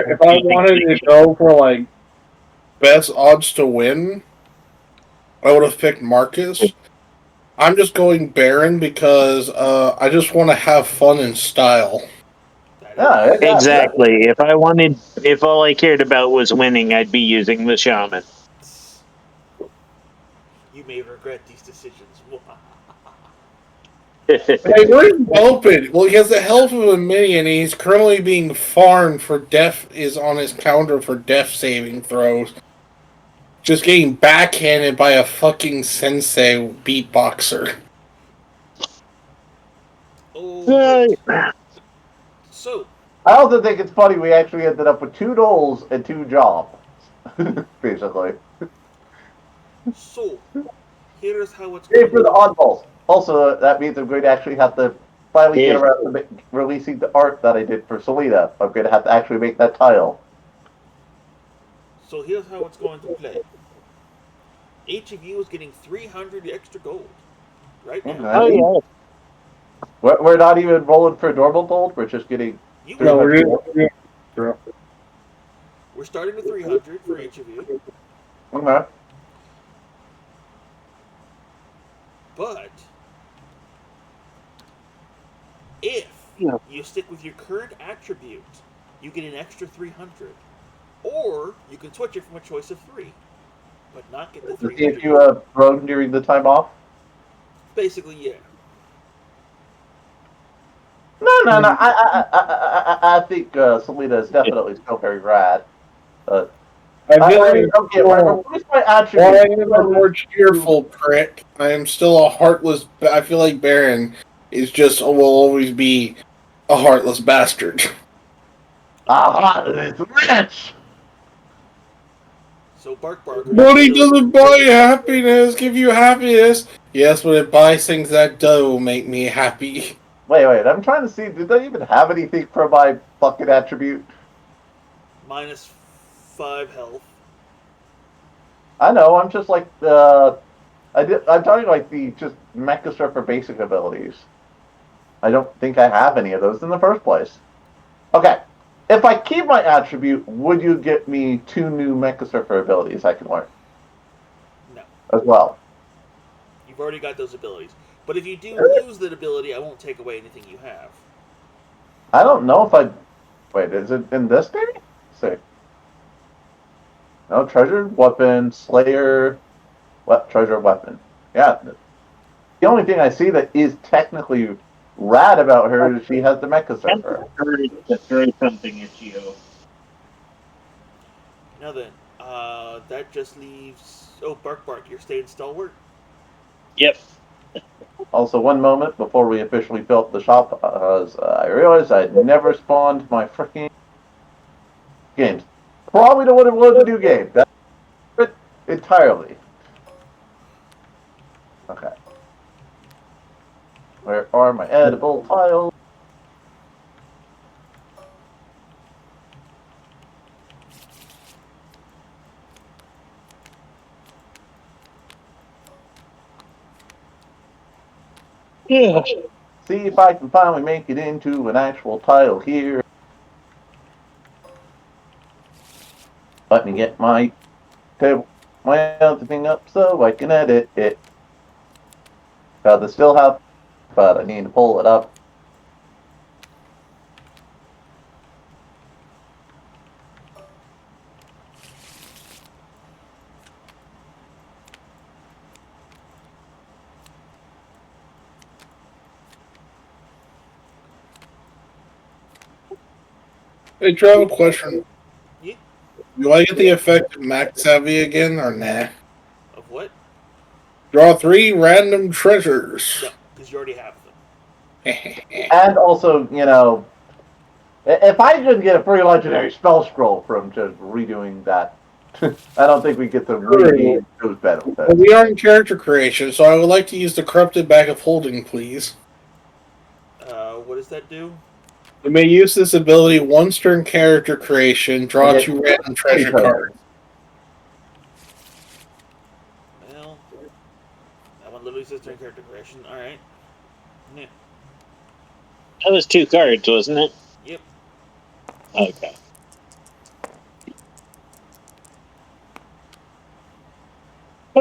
if I wanted to go for like best odds to win, I would have picked Marcus. I'm just going Baron because I just want to have fun and style. That Yeah, is Exactly. If all I cared about was winning, I'd be using the shaman. you may regret these decisions. Hey, where's Open? Well, he has the health of a minion, and he's currently being farmed for death. Is on his counter for death saving throws. Just getting backhanded by a fucking sensei beatboxer. Oh, great. So, I also think it's funny we actually ended up with 2 duels and 2 jobs, basically. so, here's how it's Yay going for the to. oddballs. Also, that means I'm going to actually have to finally get Yeah. around to releasing the art that I did for Selena. I'm going to have to actually make that tile. So here's how it's going to play. Each of you is getting 300 extra gold right now. Oh Okay. yeah. We're not even rolling for normal gold. We're just getting You No, will. 300. We're starting with 300 for each of you, Okay. but if Yeah. you stick with your current attribute, you get an extra 300. Or you can switch it from a choice of 3, but not get the To see if 300 you gold. thrown during the time off. Basically, yeah. No. I think Selena is definitely still very rad. Uh, I feel I like mean, okay, replace my while I attribute. am a more cheerful prick, I am still a heartless. I feel like Baron is just will always be a heartless bastard. Ah, it's rich. So Bark Barker, your Money ability. doesn't buy happiness. Give you happiness. Yes, but it buys things that do make me happy. Wait. I'm trying to see. Did they even have anything for my fucking attribute? Minus 5 health. I know. I'm just like I'm talking like the just mecha surfer basic abilities. I don't think I have any of those in the first place. Okay. If I keep my attribute, would you get me 2 new mecha surfer abilities I can learn No. as well? You've already got those abilities. But if you do lose that ability, I won't take away anything you have. I don't know if I. Wait, is it in this maybe? Let's see. No, treasured weapon, slayer, treasured weapon. Yeah. The only thing I see that is technically rad about her is she has the mecha surfer. To throw something at you. Now then, that just leaves. Oh, Bark Bark, you're staying stalwart? Yep. Also, one moment before we officially built the shop, I realized I'd never spawned my freaking games. Probably don't want to load the new game. That's it entirely. Okay. Where are my edible tiles? Yeah. See if I can finally make it into an actual tile here. Let me get my table, my other thing up so I can edit it. Got the still have, but I need to pull it up. Hey, Drew, I have a question. Yeah. Do I get the effect of Max Savvy again, or nah? Of what? Draw 3 random treasures. No, because you already have them. And also, if I just get a free legendary spell scroll from just redoing that, I don't think we get to regain those benefits. Well, we are in character creation, so I would like to use the corrupted bag of holding, please. What does that do? You may use this ability once during character creation. Draw Okay. 2 random treasure cards. Well, that one literally says during character creation. Alright. Yeah. That was 2 cards, wasn't it? Yep. Okay.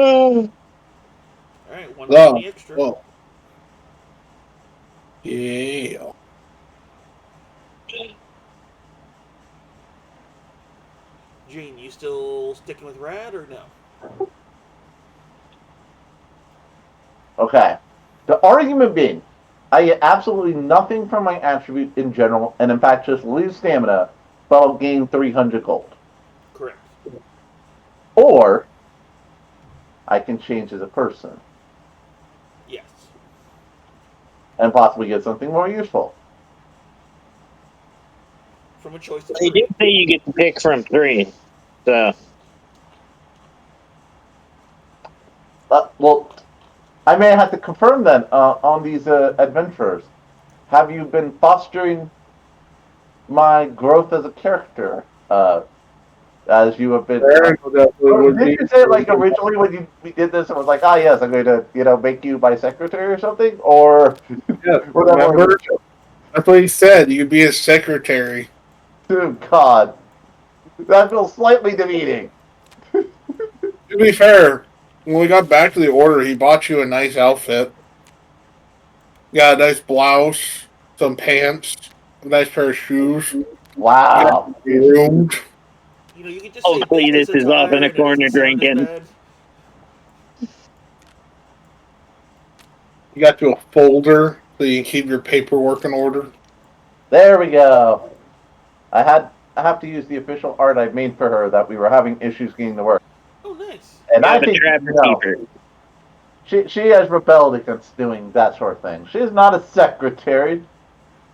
All right, one Oh, penny extra. whoa. Yeah. Gene, you still sticking with Rad or no? Okay. The argument being, I get absolutely nothing from my attribute in general, and in fact just lose stamina, but I'll gain 300 gold. Correct. Or I can change as a person Yes. and possibly get something more useful. From a choice of They three. did say you get to pick from 3. So Well, I may have to confirm then on these adventurers. Have you been fostering my growth as a character as you have been? Baron definitely Or would did be. you say like originally when we did this, it was like, ah, yes, I'm going to make you my secretary or something, or Yes, whatever? remember? That's what he said. You'd be his secretary. Oh God, that feels slightly demeaning. To be fair, when we got back to the order, he bought you a nice outfit. Yeah, a nice blouse, some pants, a nice pair of shoes. You got Wow. groomed. You can just say hopefully business this is off in attire a and it corner doesn't sound as drinking. bad. You got you a folder so you can keep your paperwork in order. There we go. I have to use the official art I made for her that we were having issues getting to work, Oh, nice. and You I have a think trapper keeper. she has rebelled against doing that sort of thing. She's not a secretary.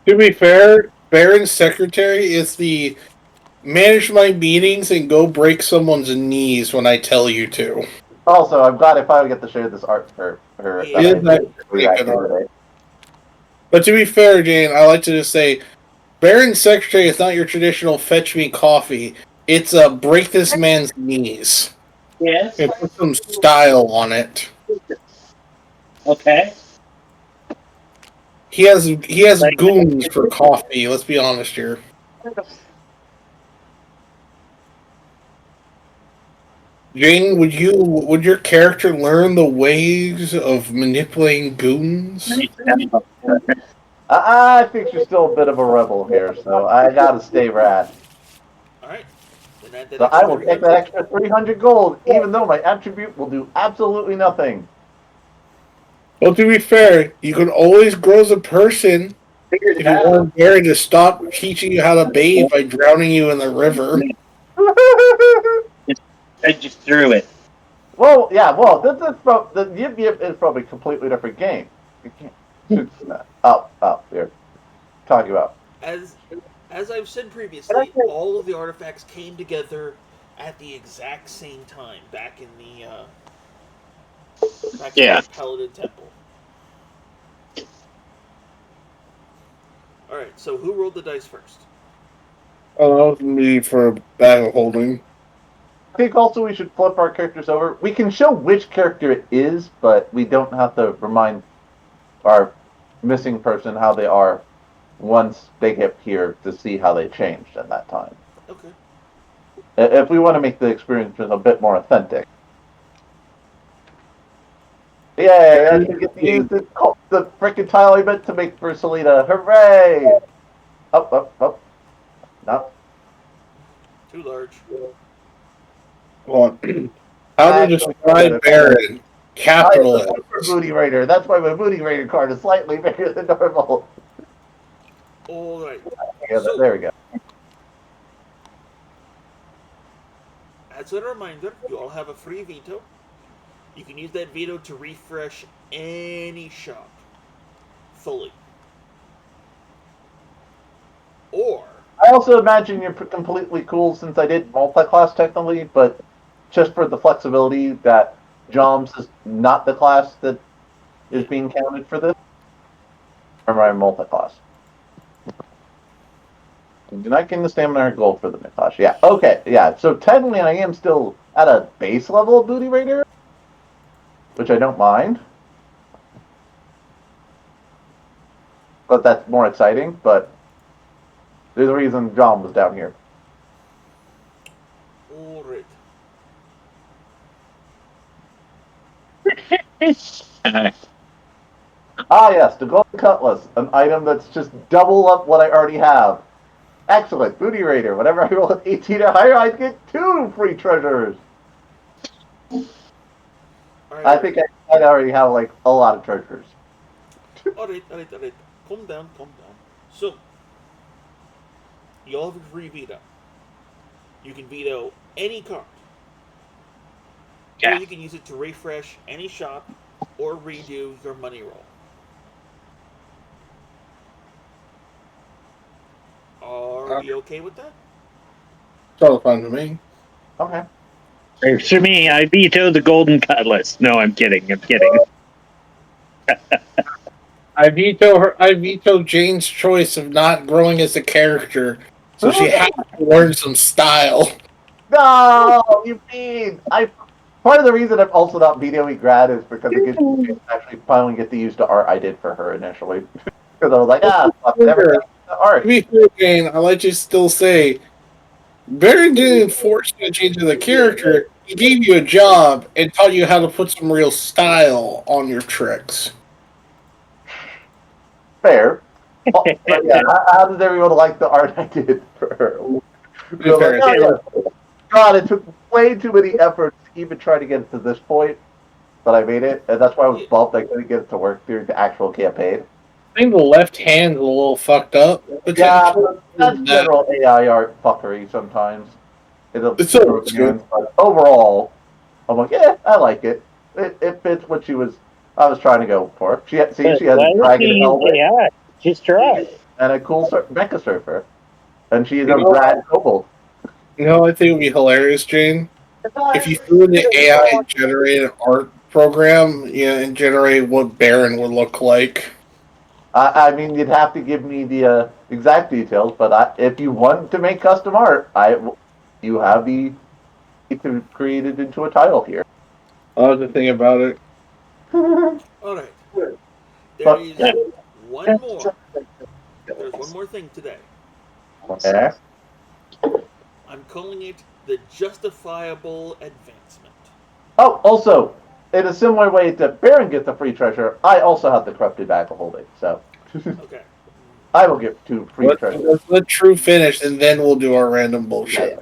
To be fair, Baron's secretary is the manage my meetings and go break someone's knees when I tell you to. Also, I'm glad I finally get to share this art for her He that Yeah. I is did way pretty back good in the art. day. But to be fair, Jane, I like to just say Baron's secretary is not your traditional fetch me coffee. It's a break this man's knees. Yes. It puts some style on it. Okay. He has Like goons for coffee. Let's be honest here. Jane, would your character learn the ways of manipulating goons? I think she's still a bit of a rebel here, so I gotta stay rad. All right. Then add that So I extra will take that 300. extra 300 gold, even though my attribute will do absolutely nothing. Well, to be fair, you can always grow as a person if you want Baron to stop teaching you how to bathe by drowning you in the river. I just threw it. Well, yeah, well, the Yip Yip is probably a completely different game. You can't. Here. Talking about. As I've said previously, all of the artifacts came together at the exact same time back in the Yeah. Paladin Temple. All right. So who rolled the dice first? Oh, that was me for battle holding. I think also we should flip our characters over. We can show which character it is, but we don't have to remind our missing person how they are once they get here to see how they changed at that time. Okay. If we want to make the experience a bit more authentic. Yay, I can get to use the frickin' tile I meant to make for Selena. Hooray! Up. No. Too large. Well, how to describe Baron? I am a Capitalist. super booty raider. That's why my booty raider card is slightly bigger than normal. All right. Yeah, So- there we go. As a reminder, you all have a free veto. You can use that veto to refresh any shop fully. Or I also imagine you're completely cool since I did multi-class technically, but just for the flexibility that Joms is not the class that is being counted for this. Or am I multi-class? Did I gain the stamina or gold for the mid-class? Yeah, okay, yeah. So technically I am still at a base level of Booty Raider, which I don't mind. But that's more exciting, but there's a reason John was down here. alright. Ah, yes, the golden cutlass, an item that's just double up what I already have. Excellent, booty raider. Whenever I roll an 18 or higher, I get 2 free treasures. I think I already have like a lot of treasures. Alright. Calm down. So, you all have a free veto. You can veto any card. Or Yeah. you can use it to refresh any shop or redo your money roll. Are we okay with that? It's all fun to me. Okay. For me, I veto the golden cutlass. No, I'm kidding. I veto Jane's choice of not growing as a character, so she has to learn some style. No, you mean part of the reason I'm also not vetoing Grad is because it gives me a chance to actually finally get to use the art I did for her initially. Because I was like, fuck, never got the art. To be fair, Jane, I let you still say, Baron didn't force you to change the character. He gave you a job and taught you how to put some real style on your tricks. Fair. Oh, but yeah, how did everyone like the art I did for her? They're like, oh, yeah. God, it took way too many efforts to even try to get it to this point, but I made it, and that's why I was bummed I couldn't get it to work during the actual campaign. I think the left hand's a little fucked up. Yeah, that's general AI art fuckery sometimes. It's so good. But overall, I'm like, yeah, I like it. It fits what I was trying to go for. She has a dragon helmet. Yeah, just try. And a cool mecha surfer. And she is a rad kobold. You know, I think it would be hilarious, Jane, if you threw in the AI generated art program, and generate what Baron would look like. I mean, you'd have to give me the exact details, but if you want to make custom art, you have the to create it into a title here. I'll have to think about it. Alright. There is one more. There's one more thing today. Okay. I'm calling it the justifiable advancement. Oh, also, in a similar way that Baron gets a free treasure, I also have the corrupted bag of holding. So, Okay. I will get 2 free treasures. Let's let True finish, and then we'll do our random bullshit.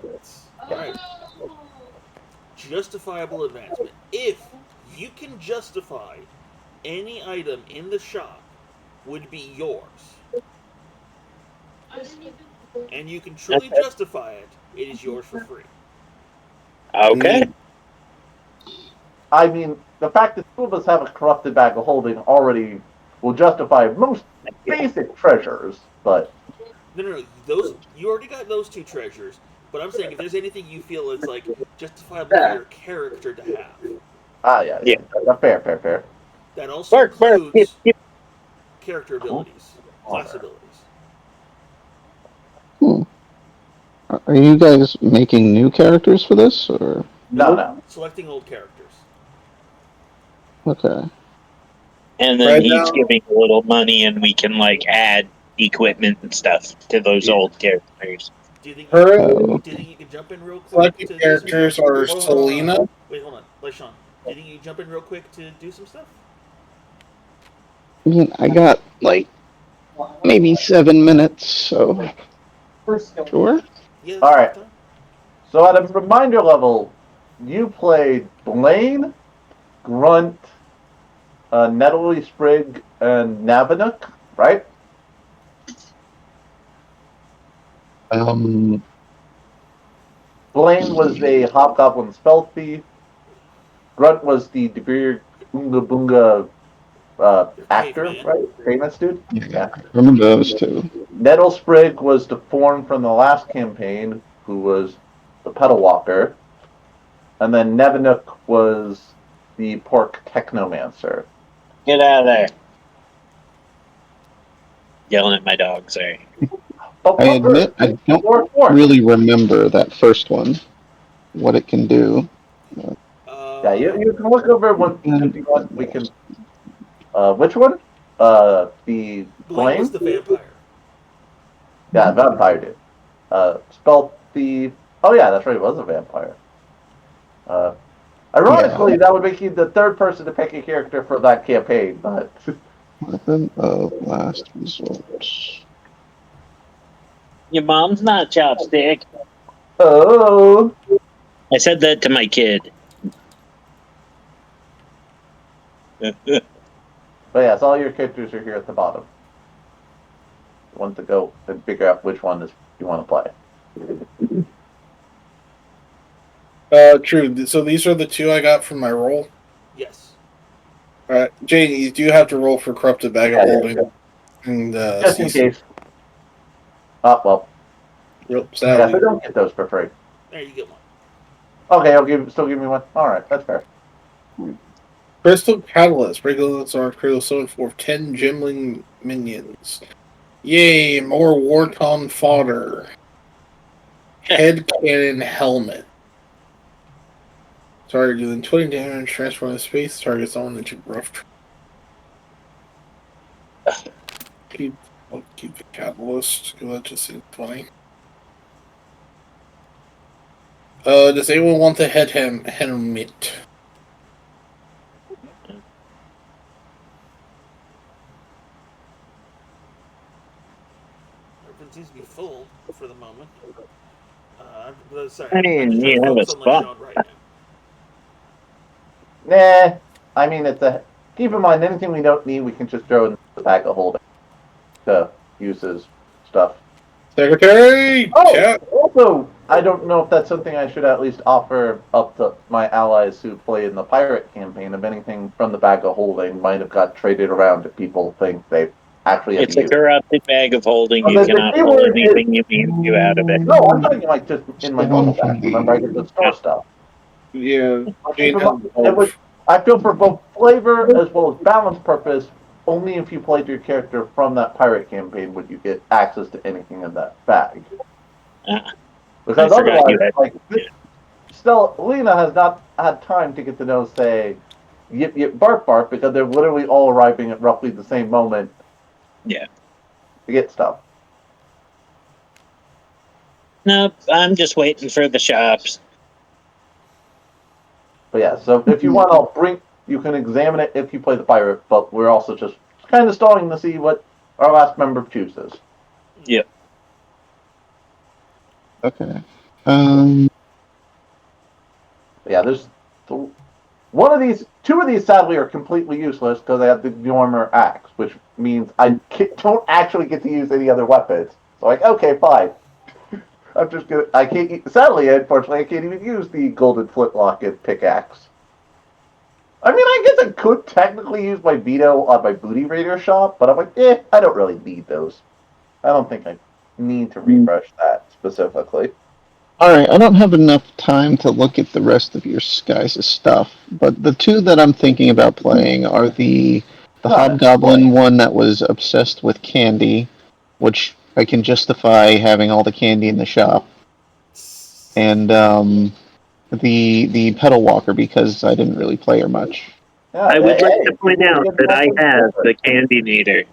Alright. Justifiable advancement. If you can justify any item in the shop would be yours, and you can truly justify it, it is yours for free. Okay. I mean, the fact that 2 of us have a corrupted bag of holding already will justify most basic treasures, but... No. Those you already got those 2 treasures, but I'm saying if there's anything you feel is like justifiable for your character to have. Yeah. Fair. That also includes character abilities, class abilities. Are you guys making new characters for this, or? No. Selecting old characters. Okay. And then he's giving a little money, and we can add equipment and stuff to those old characters. Do you think you can jump in real quick? Selected characters are Selena. Wait, hold on. Sean. Do you think you can jump in real quick to do some stuff? I mean, I got maybe 7 minutes, so sure. Yeah. All right. So at a reminder level, you played Blaine, Grunt, Nettlely Sprig, and Navanook, right? Blaine was a Hobgoblin spell thief. Grunt was the Degreer Boonga Boonga actor, right? Famous dude? Yeah. I remember those 2. Nettle Sprig was the Form from the last campaign, who was the Pedal Walker. And then Nevanook was the Pork Technomancer. Get out of there. Yelling at my dog, sorry. I admit I don't really remember that first one, what it can do. Yeah, you can look over one if you want. We can. Which one? The Blaine was the vampire. Yeah, vampire dude. Spell thief. Oh yeah, that's right. He was a vampire. Ironically, that would make you the third person to pick a character for that campaign, but... Weapon of last resort. Your mom's not chopstick. Oh! I said that to my kid. But yes, all your characters are here at the bottom. You want to go and figure out which one you want to play. True. So these are the two I got from my roll. Yes. Alright, Jane, you do have to roll for corrupted bag of holding. Yeah. And Just in case. Oh, well. Yep, Yeah, sadly. so don't get those for free. There, you get one. Okay, still give me one. Alright, that's fair. Crystal Catalyst. Break those are critical summon for 10 Gemling minions. Yay, more Warton fodder. Head cannon helmet. Target dealing 20 damage, transform the space, targets on into rough. Keep the catalyst. Go that just 20. Does anyone want the helmet? Everything seems to be full for the moment. Sorry, I mean, just you have a focus on my spot. shot right now. Nah. I mean, keep in mind, anything we don't need, we can just throw in the bag of holding to use as stuff. Secretary! Oh! Also, I don't know if that's something I should at least offer up to my allies who play in the pirate campaign. If anything from the bag of holding might have got traded around if people think they actually have It's a used. corrupted bag of holding. You cannot pull anything you out of it. No, I'm talking like just in my normal bag. Remember, I get the store stuff. Yeah, Jane has both. I feel for both flavor as well as balance purpose, only if you played your character from that pirate campaign would you get access to anything in that bag. Because I forgot otherwise, you had. Lena has not had time to get to know, say, Yip Yip Bark Bark, because they're literally all arriving at roughly the same moment. Yeah. To get stuff. Nope, I'm just waiting for the shops. But yeah, so if you want, you can examine it if you play the pirate, but we're also just kind of stalling to see what our last member chooses. Yep. Okay. Yeah, there's two of these sadly are completely useless because I have the Gnormer axe, which means I don't actually get to use any other weapons. So like, okay, fine. I'm just gonna. I can't. Sadly, unfortunately, I can't even use the golden flintlock and pickaxe. I mean, I guess I could technically use my veto on my booty raider shop, but I'm like, I don't really need those. I don't think I need to refresh that specifically. Alright, I don't have enough time to look at the rest of your guys' stuff, but the two that I'm thinking about playing are the Hobgoblin one that was obsessed with candy, which I can justify having all the candy in the shop, and the Pedal Walker because I didn't really play her much. Yeah, I would like to point out that I have the candy meter.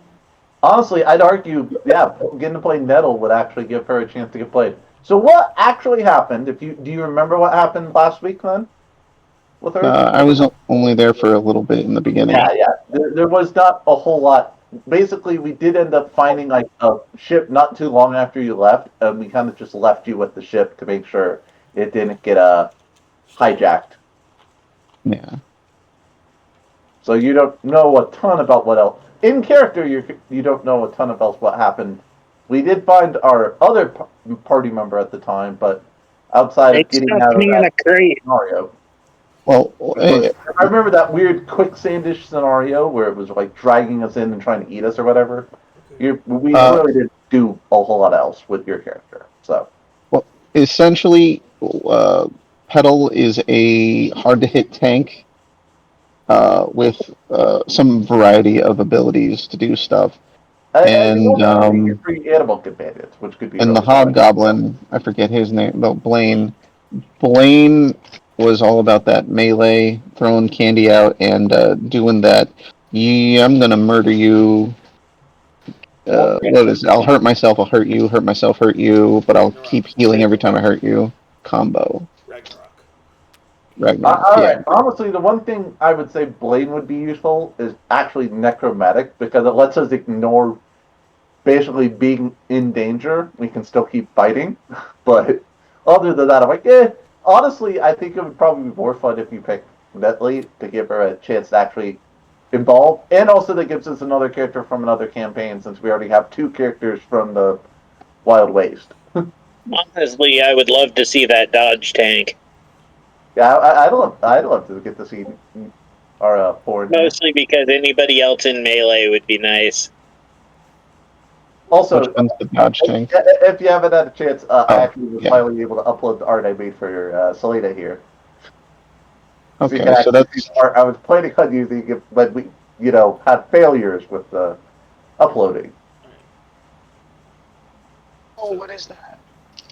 Honestly, I'd argue, getting to play Nettle would actually give her a chance to get played. So what actually happened? Do you remember what happened last week then? With her? I was only there for a little bit in the beginning. Yeah. There was not a whole lot. Basically, we did end up finding like a ship not too long after you left, and we kind of just left you with the ship to make sure it didn't get hijacked. Yeah. So you don't know a ton about what else. In character, you don't know a ton about what happened. We did find our other party member at the time, but outside of getting out of that scenario. Well, I remember that weird quicksandish scenario where it was like dragging us in and trying to eat us or whatever. We really didn't do a whole lot else with your character. So, well, essentially, Petal is a hard-to-hit tank with some variety of abilities to do stuff. And free animal companions, which could be. And the Hobgoblin, I forget his name, but Blaine. Blaine was all about that melee, throwing candy out and doing that. I'm gonna murder you. What is it? I'll hurt myself, I'll hurt you, hurt myself, hurt you, but I'll keep healing every time I hurt you. Combo. Ragnarok. Ragnarok. All Yeah. right. Honestly, the one thing I would say Blaine would be useful is actually necromantic because it lets us ignore basically being in danger. We can still keep fighting, but other than that, I'm like, Honestly, I think it would probably be more fun if you pick Netley to give her a chance to actually involve, and also that gives us another character from another campaign since we already have two characters from the Wild Waste. Honestly, I would love to see that Dodge tank. Yeah, I'd love to get to see our Ford here. Mostly because anybody else in Melee would be nice. Also, Which one's the Dodge tank? if you haven't had a chance, I Oh, actually was yeah. finally able to upload the art I made for Selena here. So you can Okay, so actually see that's the art. I was planning on using it, but we, had failures with the uploading. Oh, what is that?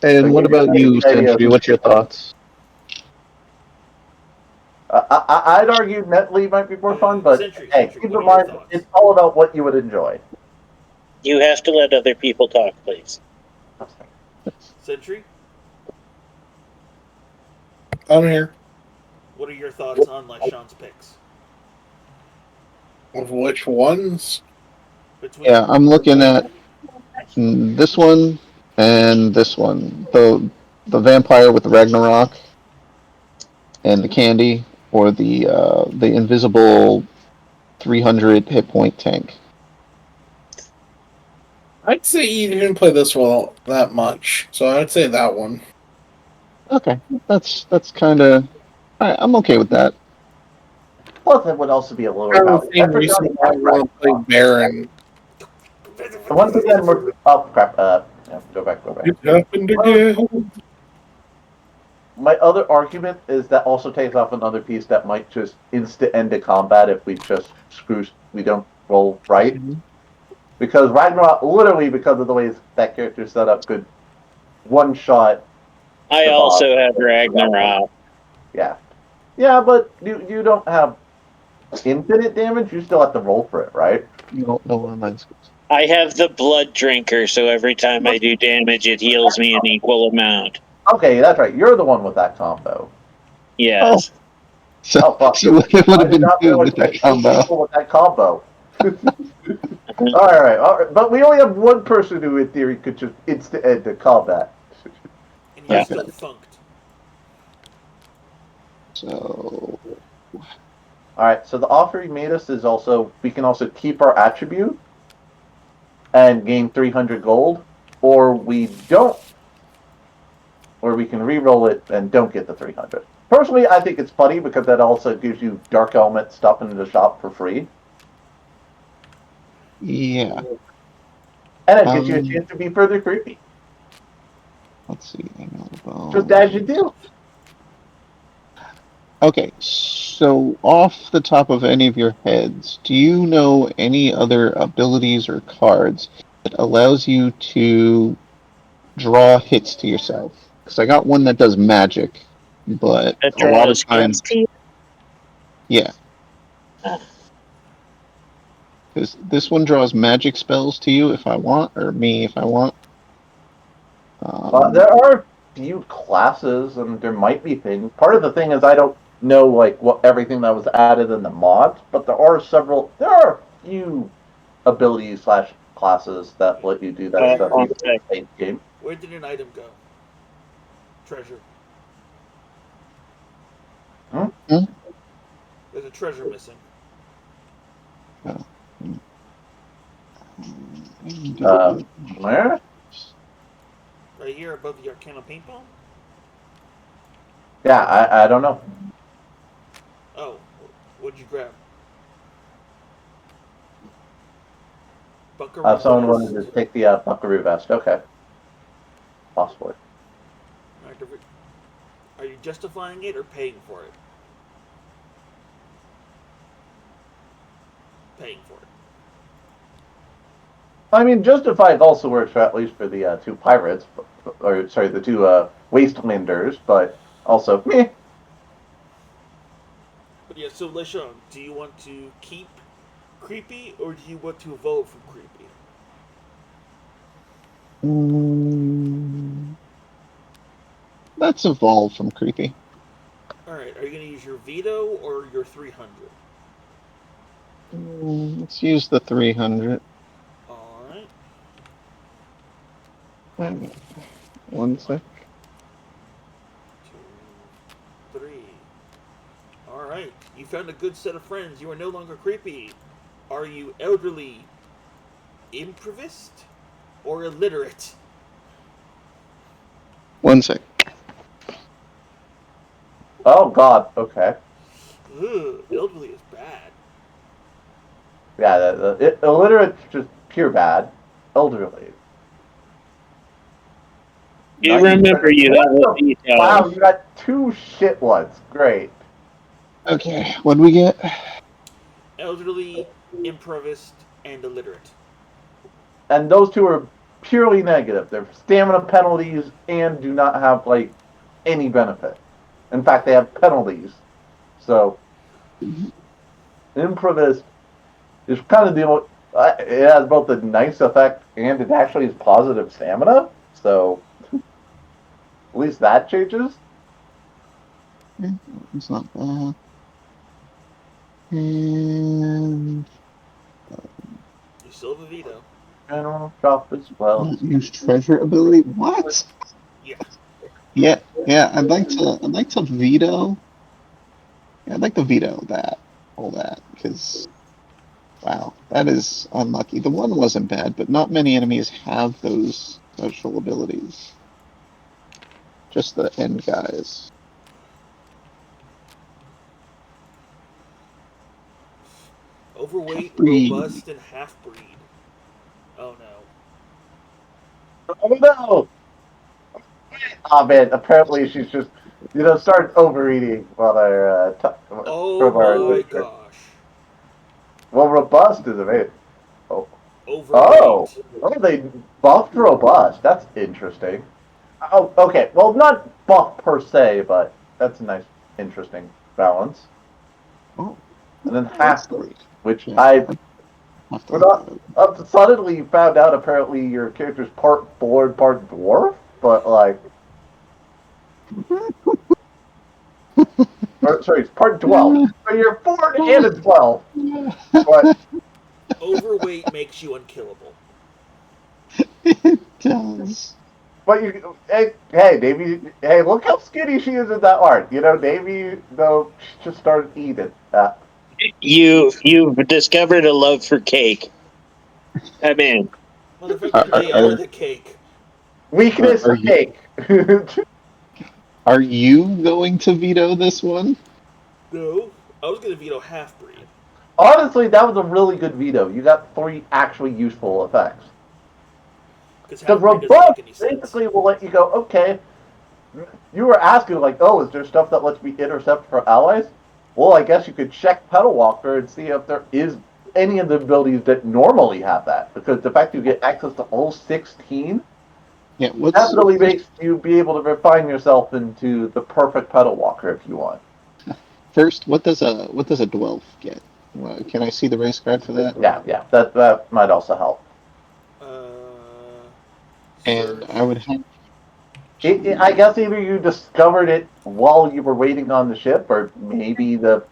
And So what about you, idea. Sentry? What's your thoughts? I'd argue Netley might be more fun, but Sentry, hey, Sentry, keep what in are your mind thoughts? it's all about what you would enjoy. You have to let other people talk, please. Sentry, I'm here. what are your thoughts on Sean's picks? Of which ones? Between Yeah, I'm looking at this one and this one. The vampire with the Ragnarok and the candy, or the invisible 300 hit point tank. I'd say you didn't play this well that much, so I'd say that one. Okay, that's kind of. I'm okay with that. Plus, it would also be a lower Kind of power. the same I forgot reason he why I had want to play Ragnarok. Baron. The one thing that we're crap. Yeah, go back. It happened again. My other argument is that also takes off another piece that might just insta end a combat if we just we don't roll right. Because Ragnarok, literally because of the ways that character is set up, could one shot I the boss. also have Ragnarok. Yeah, yeah, but you don't have infinite damage. You still have to roll for it, right? No, online schools. I have the Blood Drinker, so every time I do damage, it heals me an equal amount. Okay, that's right. You're the one with that combo. Yes. So, Oh fuck! so it would I have did been not two realize with we that had two combo. people with that combo. All right. But we only have one person who, in theory, could just insta end the combat. and he's Yeah. still funked. So All right. So the offer he made us is also we can also keep our attribute and gain 300 gold, or we don't, or we can re-roll it and don't get the 300. Personally, I think it's funny because that also gives you dark element stuff in the shop for free, yeah, and it gives you a chance to be further creepy, let's see. just as you do. Okay, so off the top of any of your heads, do you know any other abilities or cards that allows you to draw hits to yourself? Because I got one that does magic, but That a lot of draws times, hits to you? yeah, because this one draws magic spells to you if I want, or me if I want. There are a few classes, and there might be things. Part of the thing is I don't know like what everything that was added in the mods, but there are several. There are a few abilities slash classes that let you do that stuff On even in sec. the same game. Where did an item go? Treasure. Hmm? There's a treasure missing. Where? Right here above the Arcana paintball? Yeah, I don't know. Oh, what'd you grab? Buckaroo Someone vest. wanted to take the Buckaroo vest. Okay, possibly. Are you justifying it or paying for it? Paying for it. I mean, Justified also works for at least for the two pirates, or sorry, the two wastelanders, but also meh. But yeah, so LeSean, do you want to keep creepy or do you want to evolve from creepy? Let's evolve from creepy. Alright, are you going to use your veto or your 300? Let's use the 300. Alright. One sec. 2, 3. Alright, you found a good set of friends. You are no longer creepy. Are you elderly, improvist, or illiterate? One sec. Oh God. Okay. Ugh, elderly is bad. Yeah. Illiterate's just pure bad. Elderly. You Not remember you have What a the? veto. Wow, you got 2 shit ones. Great. Okay, what do we get? Elderly, improvist, and illiterate. And those 2 are purely negative. They're stamina penalties and do not have like any benefit. In fact, they have penalties. So, improvist is kind of the. It has both a nice effect and it actually is positive stamina. So, at least that changes. It's not bad. And You still have a veto. General shop as well. not use treasure ability. What? Yeah. Yeah. I'd like to veto. Yeah, I'd like to veto all that, because wow, that is unlucky. The one wasn't bad, but not many enemies have those special abilities. Just the end guys. Overweight, Breed. robust, and half-breed. Oh no. Oh no! Oh man, apparently she's just, starts overeating while they're Oh from our my adventure. gosh. Well, robust is amazing. Oh, oh, Overweight. oh, they buffed robust. That's interesting. Oh, okay. Well, not buff per se, but that's a nice, interesting balance. Oh, And then that's half, great. which Yeah, I have to we're look not at it. suddenly found out. Apparently, your character's part board, part dwarf, but like. Or, sorry, it's part 12. So you're 4 and a 12. But Overweight makes you unkillable. It does. hey, Davey, hey, look how skinny she is in that art. Davey, though, she just started eating. You've discovered a love for cake. I'm in. Motherfucker, they are the cake. Weakness Are you cake. are you going to veto this one? No. I was gonna veto half-breed. Honestly, that was a really good veto. You got 3 actually useful effects. Because Because half-breed doesn't robust make any sense. basically will let you go, okay, you were asking, like, oh, is there stuff that lets me intercept for allies? Well, I guess you could check Pedal Walker and see if there is any of the abilities that normally have that. Because the fact you get access to all 16 Yeah, that really makes you be able to refine yourself into the perfect Pedal Walker if you want. first, what does a dwelf get? Can I see the race card for that? Yeah, that might also help. And Search. I would have I guess either you discovered it while you were waiting on the ship, or maybe 12.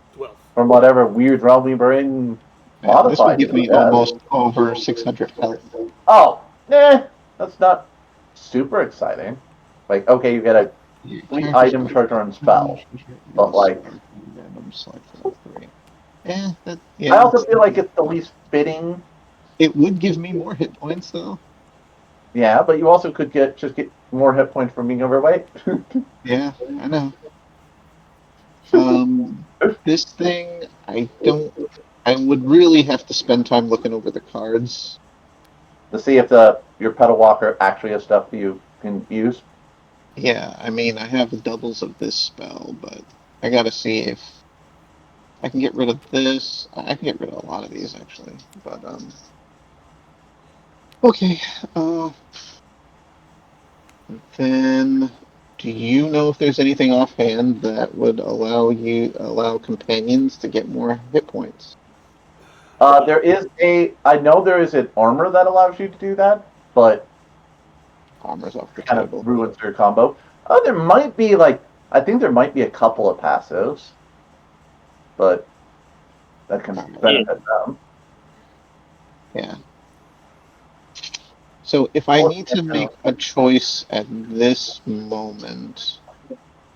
from whatever weird realm we were in this would modified give you. me Yeah. almost over 600 health. Oh, that's not super exciting. Like, okay, you get a complete item, treasure, and spell, but like, Random slide for the 3. Yeah, I also feel like it's the least fitting. it would give me more hit points though. Yeah, but you also could get more hit points from being overweight. Yeah, I know. This thing, I would really have to spend time looking over the cards. To see if your pedal walker actually has stuff you can use. Yeah, I mean, I have doubles of this spell, but I gotta see if I can get rid of this. I can get rid of a lot of these actually, but okay. Then, do you know if there's anything offhand that would allow companions to get more hit points? I know there is an armor that allows you to do that, but Armor's off the kind of table. ruins your combo. Oh, there might be like I think there might be a couple of passives, but that can benefit them. Yeah. So if I need to make a choice at this moment,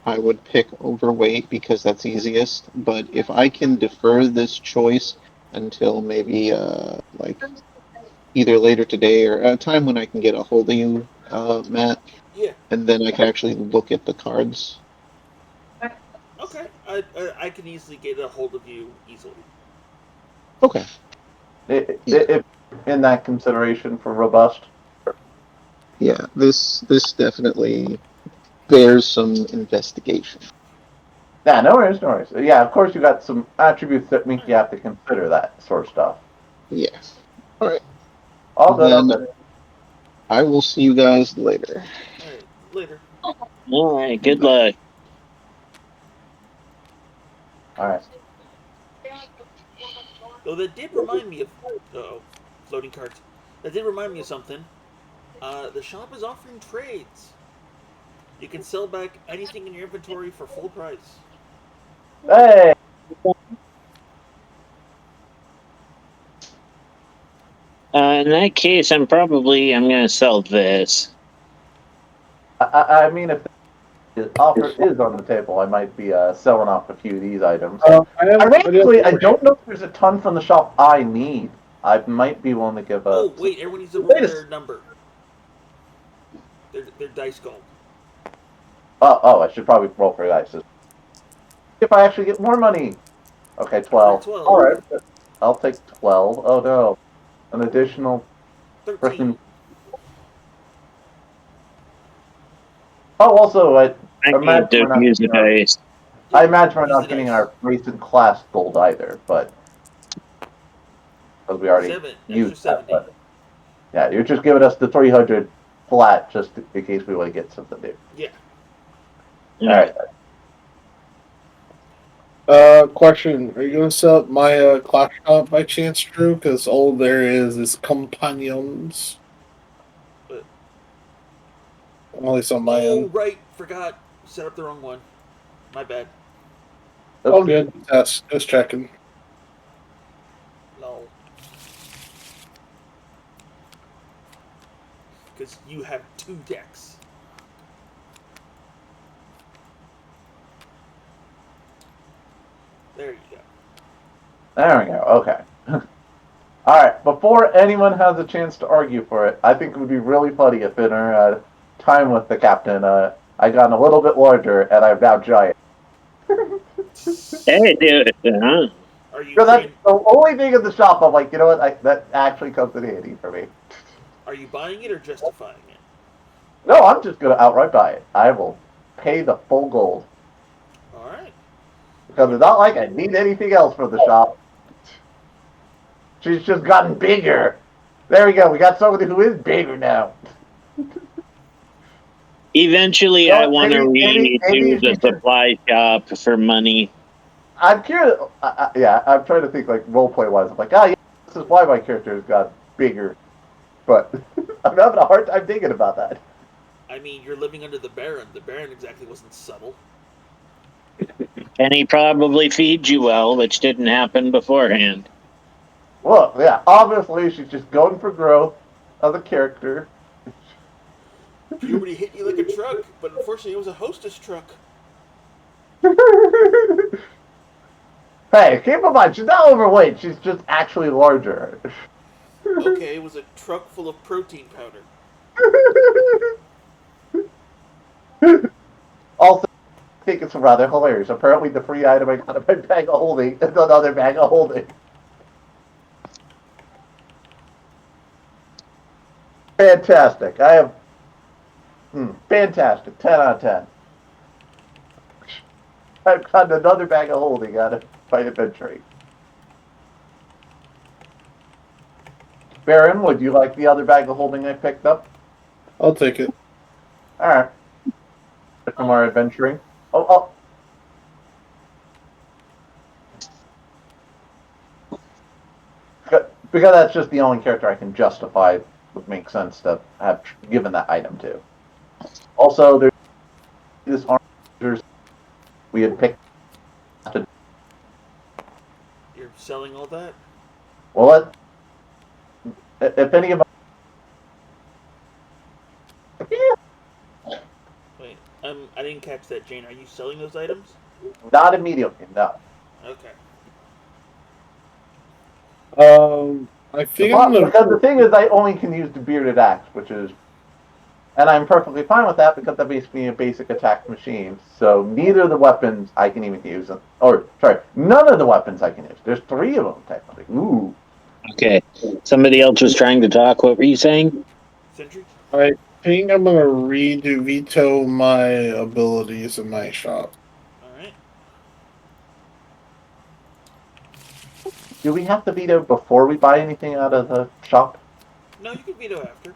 I would pick overweight because that's easiest. But if I can defer this choice until maybe like either later today or a time when I can get a hold of you, Matt, Yeah. and then I can actually look at the cards. Okay. I can easily get a hold of you easily. Okay. If in that consideration for robust. Yeah, this definitely bears some investigation. Yeah, no worries, no worries. Yeah, of course you got some attributes that make All you right. have to consider that sort of stuff. Yeah. All right. All good, all Then good. I will see you guys later. All right. Later. All right. Good luck. All right. Though that did remind me of. Oh, floating cards. That did remind me of something. The shop is offering trades. You can sell back anything in your inventory for full price. Hey, In that case, I'm going to sell this. I mean, if the offer is on the table, I might be selling off a few of these items. I do have Ironically, a I question. don't know if there's a ton from the shop I need. I might be willing to give Oh, a. wait, everyone needs to roll Wait a their number. Their dice gold. Oh, I should probably roll for dice. If I actually get more money. Okay, Another 12. 12. All right, I'll take 12. Oh no, an additional 13. freaking. Oh, also, I imagine need to we're not use the getting our. dice. I Yeah, imagine we're use the not getting dice. our recent class gold either, but because we already 7. used Extra that. 70. But yeah, you're just giving us the 300 flat just in case we want to get something new. Yeah. All right. Question: are you gonna sell up my class shop by chance, Drew? Because all there is companions. But, At least on my oh, end. right. Forgot. Set up the wrong one. My bad. Oh, Oops. good. That's just checking. Lol. Because you have 2 decks. There you go. There we go. Okay. All right. Before anyone has a chance to argue for it, I think it would be really funny if in our time with the captain, I got a little bit larger and I'm now giant. Hey, dude. Are you Because that's train? the only thing in the shop. I'm like, you know what? That actually comes in handy for me. Are you buying it or justifying it? No, I'm just gonna outright buy it. I will pay the full gold All right. because it's not like I need anything else from the shop. She's just gotten bigger. There we go. We got somebody who is bigger now. Eventually, You know I what? want to Maybe redo you the should. supply shop for money. I'm curious. Yeah, I'm trying to think like roleplay wise. I'm like, yeah, this is why my character has got bigger. But I'm having a hard time thinking about that. I mean, you're living under the Baron. The Baron exactly wasn't subtle. And he probably feeds you well, which didn't happen beforehand. Look, yeah, obviously she's just going for growth of the character. Puberty hit you like a truck, but unfortunately, it was a hostess truck. Hey, keep in mind, she's not overweight. She's just actually larger. Okay, it was a truck full of protein powder. Also, I think it's rather hilarious. Apparently, the free item I got in my bag of holding is another bag of holding. Fantastic. I have fantastic. 10 out of 10. I've got another bag of holding out of my inventory. Baron, would you like the other bag of holding I picked up? I'll take it. All right. From our adventuring. Oh. Because that's just the only character I can justify would make sense to have given that item to. Also, there's this armor we had picked. You're selling all that? Well, if any of us, Wait, I didn't catch that, Jane. Are you selling those items? not immediately, no. Okay. I think I'm gonna. Because the thing is, I only can use the bearded axe, which is, and I'm perfectly fine with that because that makes me a basic attack machine. So neither of the weapons I can even use, or sorry, none of the weapons I can use. There's 3 of them technically. Ooh. Okay. Somebody else was trying to talk. What were you saying? Sentry? I think I'm gonna redo veto my abilities in my shop. Alright. Do we have to veto before we buy anything out of the shop? No, you can veto after.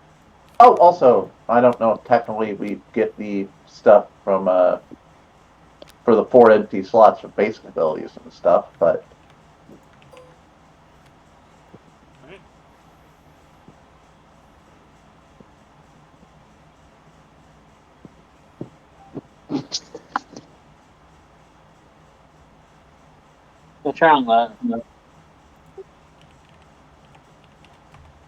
Oh, also, I don't know if technically we get the stuff from for the 4 empty slots for basic abilities and stuff, but Alright. What's wrong, love?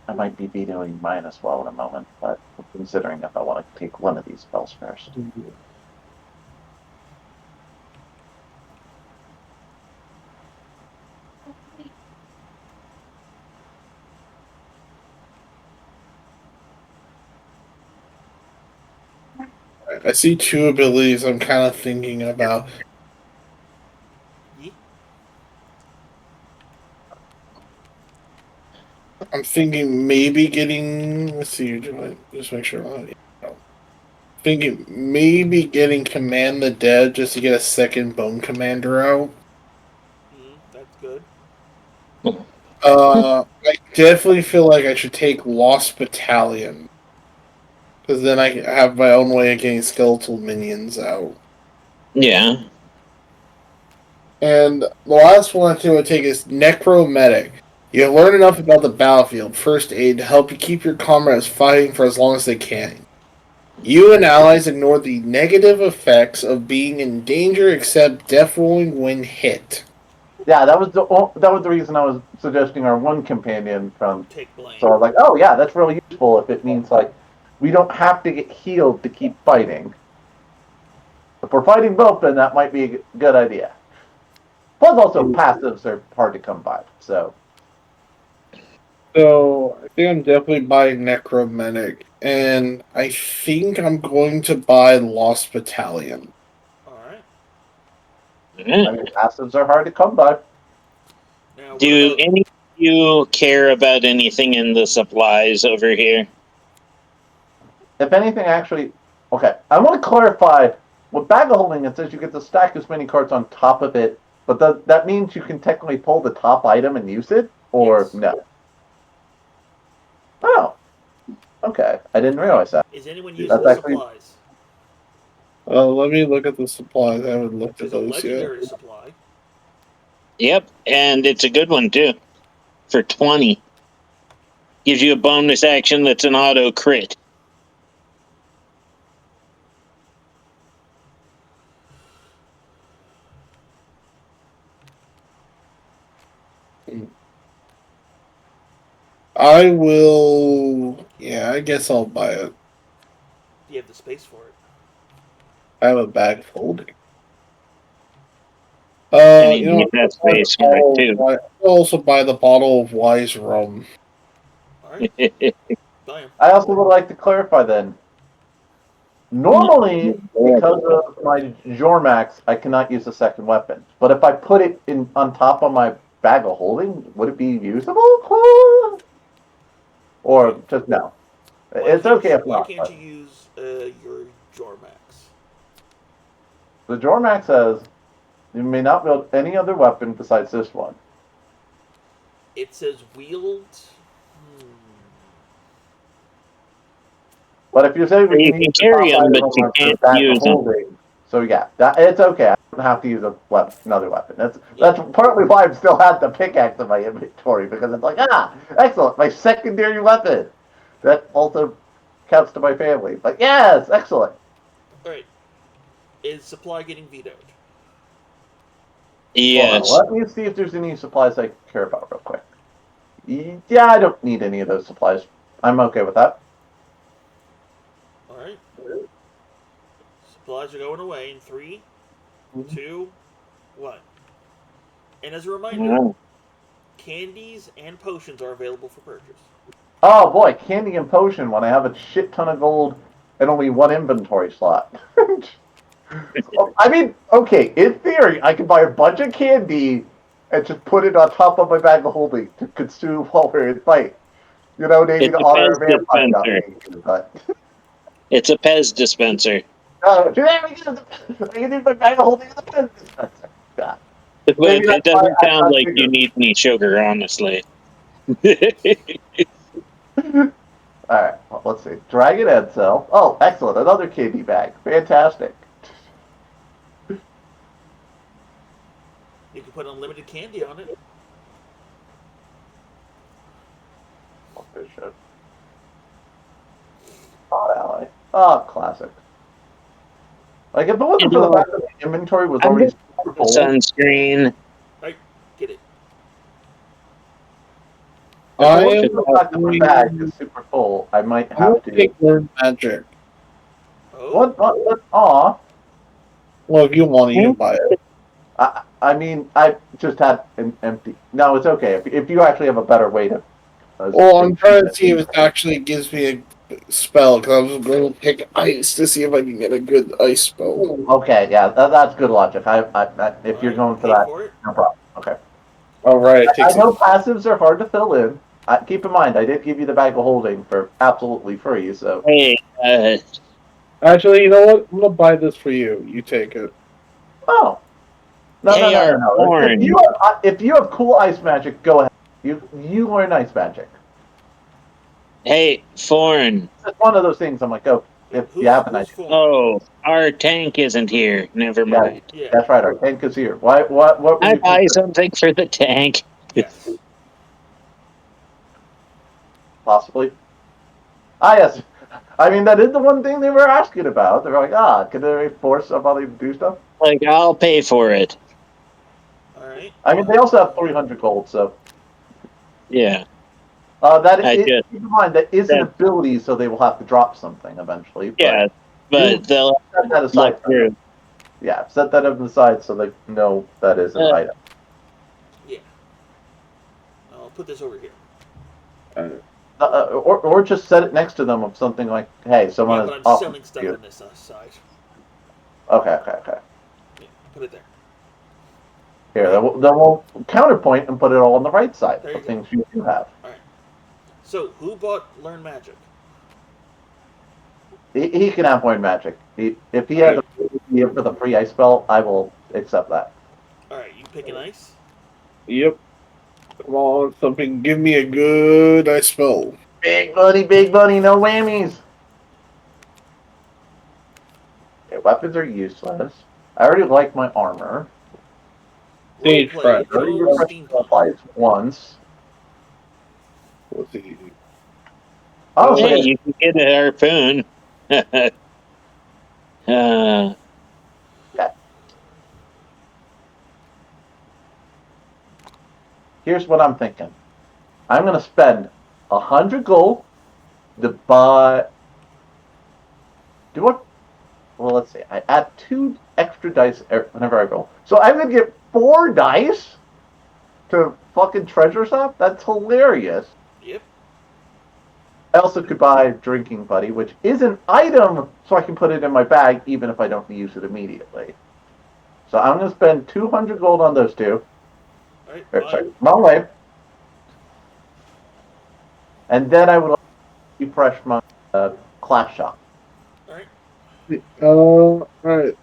I might be vetoing mine as well in a moment, but I'm considering if I want to take one of these spells first. I see 2 abilities I'm kind of thinking about. Ye? I'm thinking maybe getting. Let's see. Just make sure. Thinking maybe getting Command the Dead just to get a second Bone Commander out. That's good. I definitely feel like I should take Lost Battalion. Because then I have my own way of getting skeletal minions out. Yeah. And the last one I think I would take is Necromedic. You learn enough about the battlefield, first aid, to help you keep your comrades fighting for as long as they can. You and allies ignore the negative effects of being in danger except death rolling when hit. Yeah, that was the reason I was suggesting our one companion from. Take blame. So I was like, oh yeah, that's really useful if it means like we don't have to get healed to keep fighting. If we're fighting both, then that might be a good idea. Plus, also passives are hard to come by. So So I think I'm definitely buying Necromedic. And I think I'm going to buy Lost Battalion. Alright. I mean, passives are hard to come by. Now, what Do about... any of you care about anything in the supplies over here? If anything, actually, okay, I want to clarify. With bag of holding, it says you get to stack as many cards on top of it, but that means you can technically pull the top item and use it, or Yes. no? Oh, okay. I didn't realize that. Is anyone using That's the actually supplies? Let me look at the supplies. I haven't looked at There's a those yet. legendary supply. Yep, and it's a good one too. For 20. Gives you a bonus action that's an auto crit. I will. Yeah, I guess I'll buy it. Do you have the space for it? I have a bag of holding. And You you know, need that space for it too. I'll also buy the bottle of wise rum. Alright. Buy him. I also would like to clarify then. Normally, because of my Jormax, I cannot use a second weapon. But if I put it in on top of my bag of holding, would it be usable? Or just no? It's okay if Why not. can't you use your Jormax? The Jormax says you may not build any other weapon besides this one. It says wield. But if you say we You can can use the carry top them, item but of you our can't bag of use them. holding, so yeah, it's okay. I don't have to use another weapon. That's Yeah. partly why I've still had the pickaxe in my inventory because it's like excellent, my secondary weapon. That also counts to my family. But yes, excellent. Alright. Is supply getting vetoed? Yes. Let me see if there's any supplies I care about real quick. Yeah, I don't need any of those supplies. I'm okay with that. All right. Supplies are going away in 3, 2, 1. And as a reminder, Wow. candies and potions are available for purchase. Oh boy, candy and potion when I have a shit ton of gold and only one inventory slot. I mean, okay, in theory, I could buy a bunch of candy and just put it on top of my bag of holding to consume while we're in fight. You know, maybe It's to a honor Pez a vampire dispenser. nomination, but It's a Pez dispenser. there we go. I can use my bag of holding in the pen dispenser. Yeah. But Maybe it that's why doesn't I'm sound not like you bigger. need any sugar, honestly. All right, well, let's see. Dragon Egg Cell. Oh, excellent. Another candy bag. Fantastic. You can put unlimited candy on it. Oh, ally. Oh, classic. Like, if it wasn't for the fact that the inventory was I'm already just super the full, sunscreen. Right, get it. if it I wasn't am for the fact that my bag is super full, I might have to. take learn magic. Oh, What? Aw. Well, if you want to, you can buy it. I mean, I just had an empty. No, it's okay. If you actually have a better way to. Well, I'm trying to see if it actually gives me a spell, because I was going to pick ice to see if I can get a good ice spell. Okay, yeah, that's good logic. If you're alright, going for pay that, for it. no problem. Okay. Alright, it I takes know it. passives are hard to fill in. Keep in mind, I did give you the bag of holding for absolutely free, so. Hey, Actually, you know what? I'm going to buy this for you. You take it. Oh. No. hey, our If horn. if you have cool ice magic, go ahead. You learn ice magic. Hey, Thorn. It's one of those things. I'm like, oh, if you have an Who's idea. for? Oh, our tank isn't here. Never Yeah, mind. Yeah, that's right. Our tank is here. What were I you buy considering? something for the tank. yes. Possibly. Ah, yes. I mean, that is the one thing they were asking about. They were like, can they force somebody to do stuff? Like, I'll pay for it. Alright. I mean, they also have 300 gold, so. Yeah, Keep in mind, that is an that ability, so they will have to drop something eventually. But yeah, but they'll set that aside. look through. Yeah, set that up aside so they know that is an item. Yeah. I'll put this over here. Or just set it next to them of something like, hey, someone Yeah, is but I'm offered selling stuff you. on this side. Okay. Yeah, put it there. Here, then we'll counterpoint and put it all on the right side There you of go. things you do have. Alright. So, who bought Learn Magic? He can have point magic. If he has a for the free ice spell, I will accept that. Alright, you picking ice? Yep. Come on, something. Give me a good ice spell. Big buddy, no whammies. Okay, weapons are useless. I already like my armor. Stage Roleplay, fright. Joe Steampunk. Applies once. Let's see. Honestly, Hey, you can get a harpoon. here's what I'm thinking. I'm gonna spend 100 gold to buy. Do what? Well, let's see. I add 2 extra dice whenever I roll, so I'm gonna get 4 dice to fucking treasure stuff. That's hilarious. Yep. I also could buy Drinking Buddy, which is an item, so I can put it in my bag even if I don't use it immediately. So I'm gonna spend 200 gold on those two. Alright, Sorry, wrong way. And then I would like to refresh my class shop. Alright.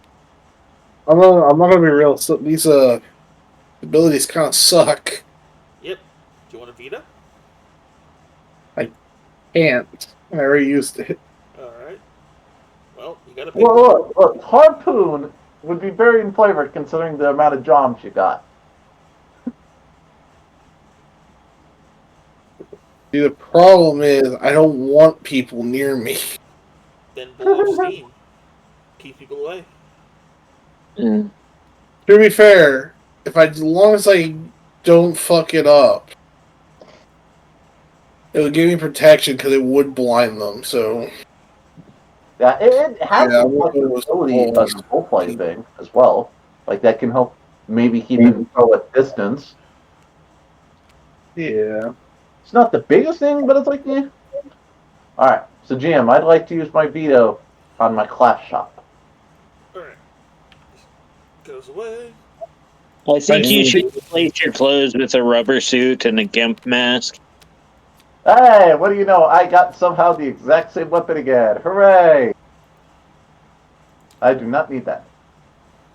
I'm not gonna be real. So these abilities kind of suck. Yep. Do you want a Vita? Can't. I already used it. Alright. Well, you gotta pick one. Look, Harpoon would be very in flavor considering the amount of jobs you got. See, the problem is I don't want people near me. Then blow up Steam. Keep people away. To be fair, as long as I don't fuck it up, it would give me protection because it would blind them. So Yeah, it has yeah, the I'm gonna go with flexibility of balls. the roleplay thing as well. Like that can help maybe keep it throw at distance. Yeah. It's not the biggest thing, but it's like, yeah. All right, so Jim, I'd like to use my veto on my class shop. Alright. Goes away. I think you Nice. should replace your clothes with a rubber suit and a gimp mask. Hey, what do you know? I got somehow the exact same weapon again. Hooray! I do not need that.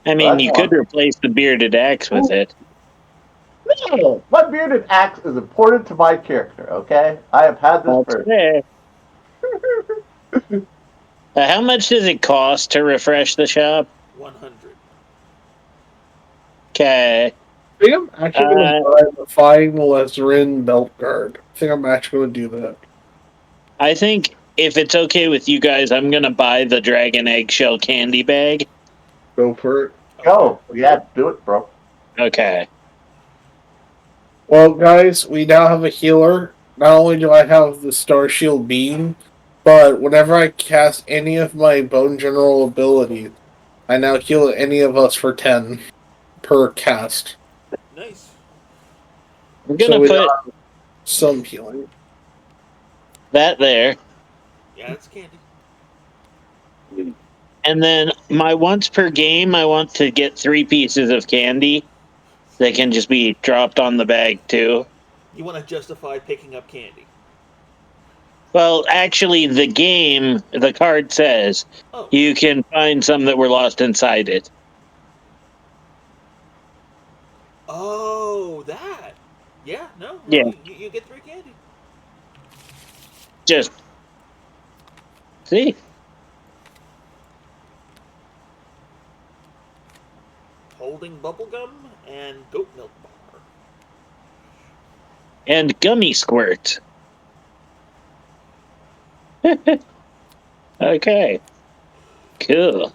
I But mean, that's you could one. replace the bearded axe with it. No! My bearded axe is important to my character, okay? I have had this That's for. fair. How much does it cost to refresh the shop? 100. Okay. I think I'm actually gonna Uh, buy the Fine Lezerin belt guard. I think I'm actually gonna do that. I think if it's okay with you guys, I'm gonna buy the dragon eggshell candy bag. Go for it. Go. Yeah, do it, bro. Okay. Well, guys, we now have a healer. Not only do I have the Star Shield beam, but whenever I cast any of my Bone General abilities, I now heal any of us for 10 per cast. Nice. I'm So gonna we put got some healing. that there. Yeah, it's candy. And then my once per game, I want to get 3 pieces of candy that can just be dropped on the bag too. You want to justify picking up candy. Well, actually, the card says Oh. you can find some that were lost inside it. Oh, that. Yeah, no. Yeah, You get 3 candy. just see. Holding bubblegum and goat milk bar. And gummy squirts. Okay, cool.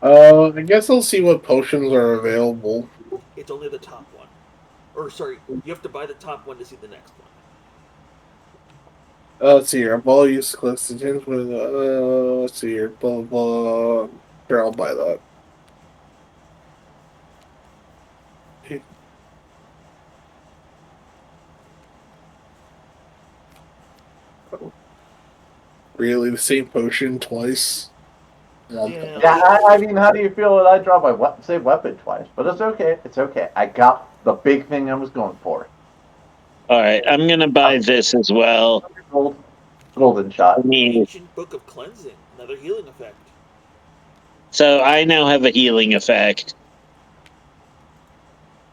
I guess I'll see what potions are available. It's only the top one. Or, sorry, you have to buy the top one to see the next one. Let's see here. Ball use clicks to change with. Let's see here. Blah, blah. Here, I'll buy that. Really? The same potion twice? Yeah, Yeah, I mean, how do you feel that I draw my same weapon twice? But it's okay. It's okay. I got the big thing I was going for. All right, I'm gonna buy this as well. Golden I shot. mean, Ancient Book of Cleansing. Another healing effect. so I now have a healing effect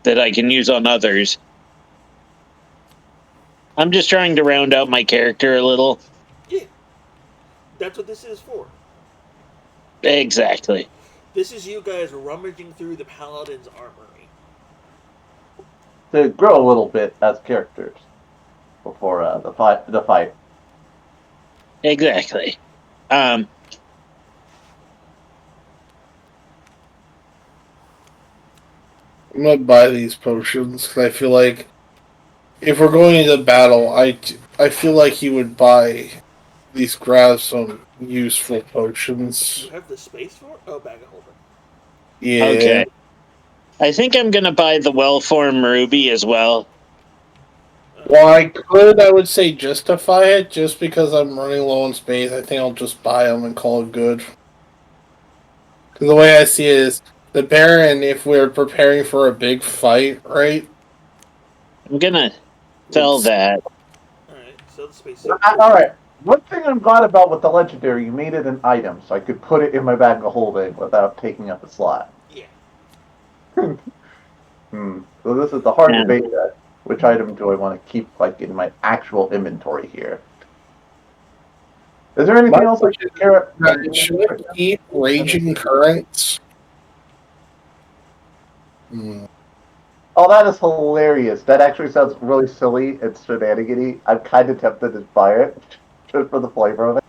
that I can use on others. I'm just trying to round out my character a little. Yeah. That's what this is for. Exactly. This is you guys rummaging through the Paladin's armory. To grow a little bit as characters before the fight. Exactly. I'm gonna buy these potions because I feel like if we're going into battle, I feel like he would buy these grab some useful potions. You have the space for it? Oh, bag of holding. Yeah. Okay. I think I'm gonna buy the well-formed ruby as well. Well, I would say justify it just because I'm running low on space. I think I'll just buy them and call it good. Because the way I see it is, the Baron, if we're preparing for a big fight, right? I'm gonna sell that. Alright, so the space suit. All right. One thing I'm glad about with the legendary, you made it an item, so I could put it in my bag of holding without taking up a slot. Yeah. So this is the hard Yeah. debate. Which item do I want to keep, like, in my actual inventory here? Is there anything else I should care? Should I keep Raging Currents? Oh, that is hilarious. That actually sounds really silly and shenanigan-y. I'm kind of tempted to buy it just for the flavor of it.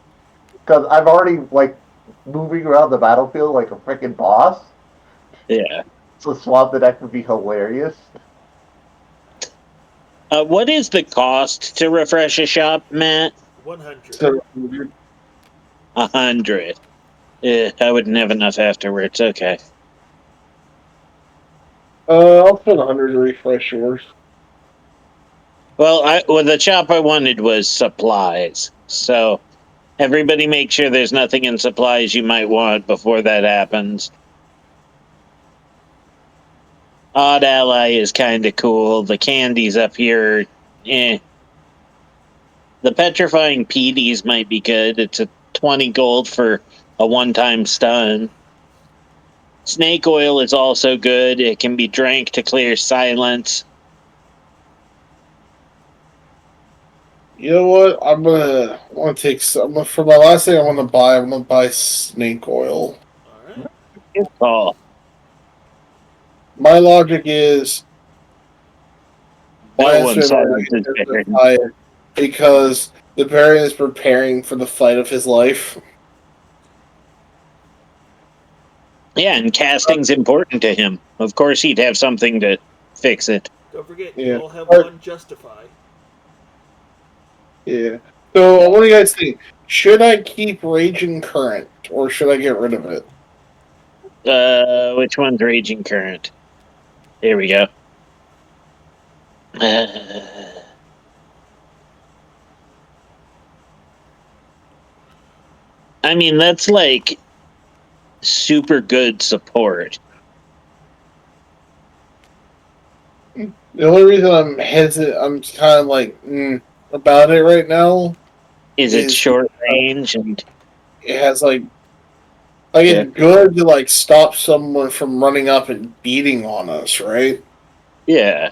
Because I'm already, like, moving around the battlefield like a freaking boss. Yeah. So swap the deck would be hilarious. What is the cost to refresh a shop, Matt? 100. So 100. I wouldn't have enough afterwards. Okay. I'll spend 100 to refresh yours. Well, the shop I wanted was supplies. So everybody make sure there's nothing in supplies you might want before that happens. Odd Ally is kind of cool. The candies up here, eh. The petrifying PDs might be good. It's a 20 gold for a one-time stun. Snake oil is also good. It can be drank to clear silence. You know what? I'm gonna want to take some for my last thing. I'm gonna buy snake oil. All right. Good call. My logic is No why one is saw my this Baron. fire? Because the Baron is preparing for the fight of his life. Yeah, and casting's important to him. Of course, he'd have something to fix it. Don't forget, Yeah. you all have Or- one justify. Yeah. So, what do you guys think? Should I keep Raging Current or should I get rid of it? Which one's Raging Current? There we go. I mean, that's like super good support. The only reason I'm hesitant, I'm kind of like about it right now, Is it is short range? And it has like Yeah. it's good to like stop someone from running up and beating on us, right? yeah,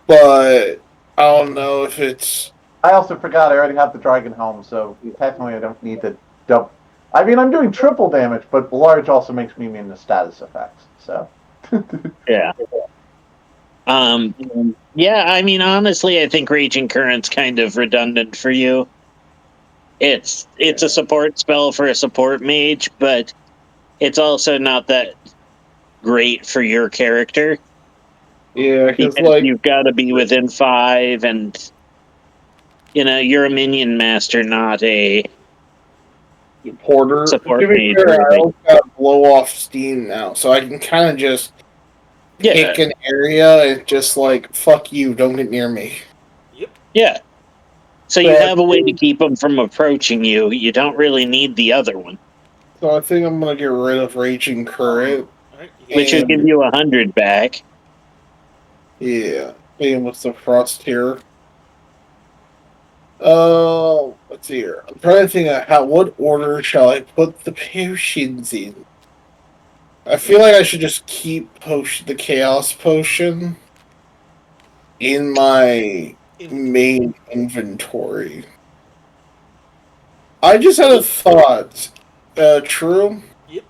But I don't know if it's I also forgot I already have the Dragon Helm, so technically I don't need to double. I mean, I'm doing triple damage, but large also makes me immune to status effects. So yeah. Yeah, I mean, honestly, I think Raging Current's kind of redundant for you. It's a support spell for a support mage, but it's also not that great for your character yeah, because because like you've got to be within 5, and you're a minion master, not a Porter. support To be mage, fair, I really. also got blow off steam now, so I can kind of just Yeah, pick an area and just like fuck you, don't get near me. Yep. yeah. So So you I have a way to think, keep them from approaching you. You don't really need the other one, so I think I'm gonna get rid of Raging Current. All right. You which will And give you 100 back. yeah, and what's the frost here? Let's see here. I'm trying to think of what order shall I put the potions in. I feel like I should just keep the chaos potion in my inventory. main inventory. I just had a thought. True. Yep.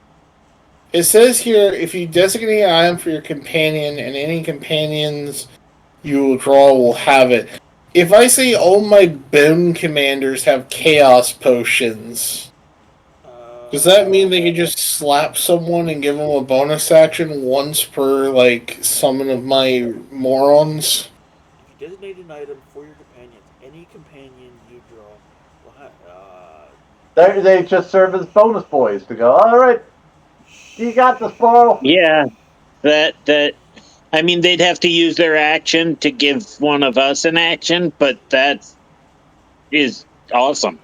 It says here if you designate an item for your companion and any companions you will draw will have it. If I say all my bone commanders have chaos potions, does that mean they can just slap someone and give them a bonus action once per like summon of my morons? If you designate an item for your companions, any companion you draw will have. they just serve as bonus boys to go. All right, you got this, bro. Yeah, that. I mean, they'd have to use their action to give one of us an action, but that is awesome.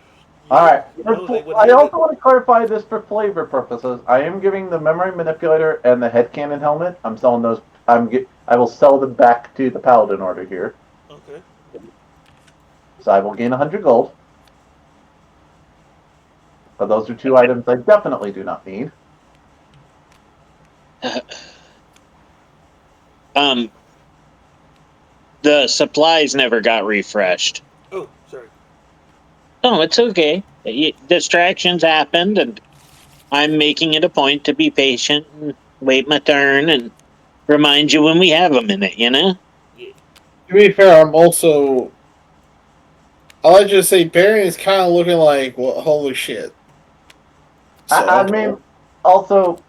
All right. No, they would I have also it. want to clarify this for flavor purposes. I am giving the memory manipulator and the headcanon helmet. I'm selling those. I will sell them back to the paladin order here. Okay. So I will gain 100 gold. But those are two items I definitely do not need. The supplies never got refreshed. Oh, sorry. No, it's okay. Distractions happened, and I'm making it a point to be patient and wait my turn and remind you when we have a minute, Yeah. To be fair, I'm also. I'll let you just say Baron is kind of looking like, well, holy shit. So, I mean, also,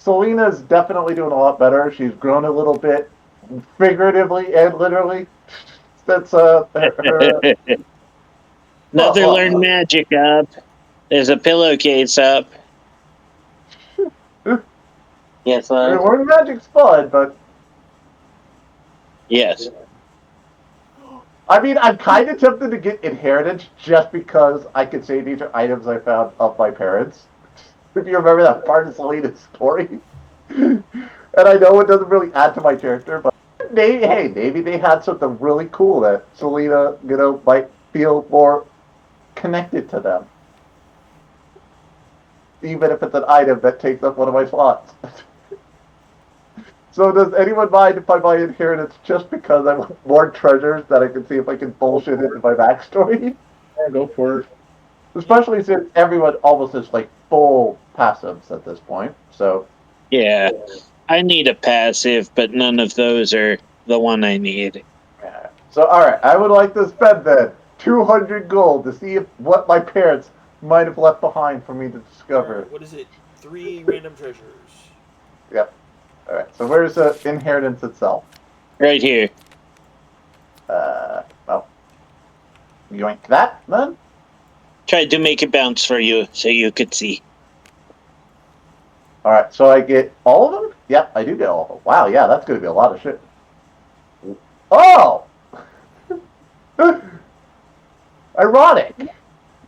Selena's definitely doing a lot better. She's grown a little bit, figuratively and literally. That's her. Another Well, learn magic up. There's a pillowcase up. Yes, I mean, love. learning magic's fun, but Yes. I mean, I'm kind of tempted to get inheritance just because I could say these are items I found of my parents. If you remember that part of Selena's story, and I know it doesn't really add to my character, but maybe they had something really cool that Selena, might feel more connected to them, even if it's an item that takes up one of my slots. So does anyone mind if I buy inheritance just because I want more treasures that I can see if I can bullshit into my backstory? Yeah, go for it. Especially since everyone almost is like full passives at this point. So Yeah. I need a passive, but none of those are the one I need. yeah. So all right, I would like to spend then 200 gold to see if what my parents might have left behind for me to discover. Alright, what is it? 3 random treasures. Yep. All right. So where's the inheritance itself? Right here. Well, yoink that then. Tried to make it bounce for you so you could see. All right, so I get all of them? Yep, I do get all of them. Wow, yeah, that's going to be a lot of shit. Oh! Ironic.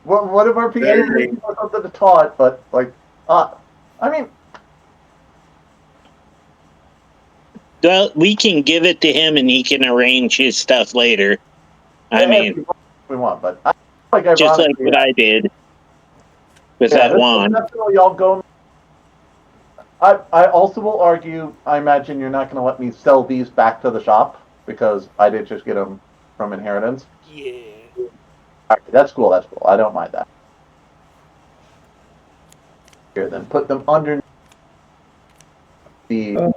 One of our people is looking for something to taunt, but, I mean... Well, we can give it to him and he can arrange his stuff later. I mean, if we want, but I like ironically, just like what I did with that this wand. is definitely all going... I also will argue, I imagine you're not going to let me sell these back to the shop, because I did just get them from inheritance. Yeah. All right, that's cool, I don't mind that. Here, then put them under the...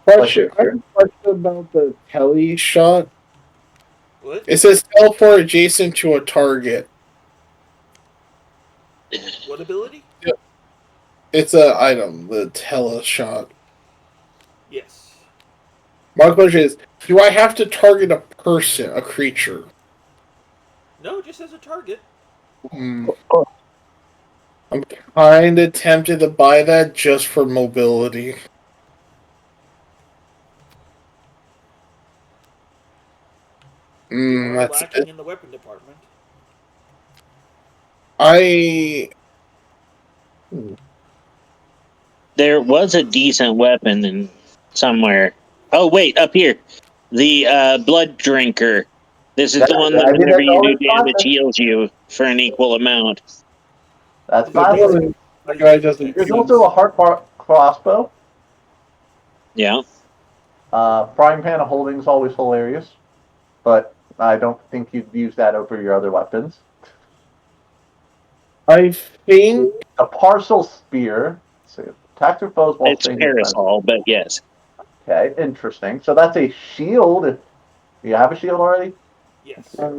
Question. I have a question about the telly shot. What? It says teleport adjacent to a target. What ability? It's an item, the teleshot. Yes. My question is, do I have to target a person, a creature? No, just as a target. Hmm. I'm kind of tempted to buy that just for mobility. You are That's lacking in the weapon department. I. There was a decent weapon in somewhere. Oh, wait, up here. The blood drinker. This is the one that whenever you do damage heals you for an equal amount. That's The fine. villain, the guy doesn't There's use. also a heart crossbow. Yeah. Frying pan holding is always hilarious, but I don't think you'd use that over your other weapons. I think A parcel spear. Let's see, attack their foes while It's staying parasol, but yes. Okay, interesting. So that's a shield. Do you have a shield already? Yes. Yeah.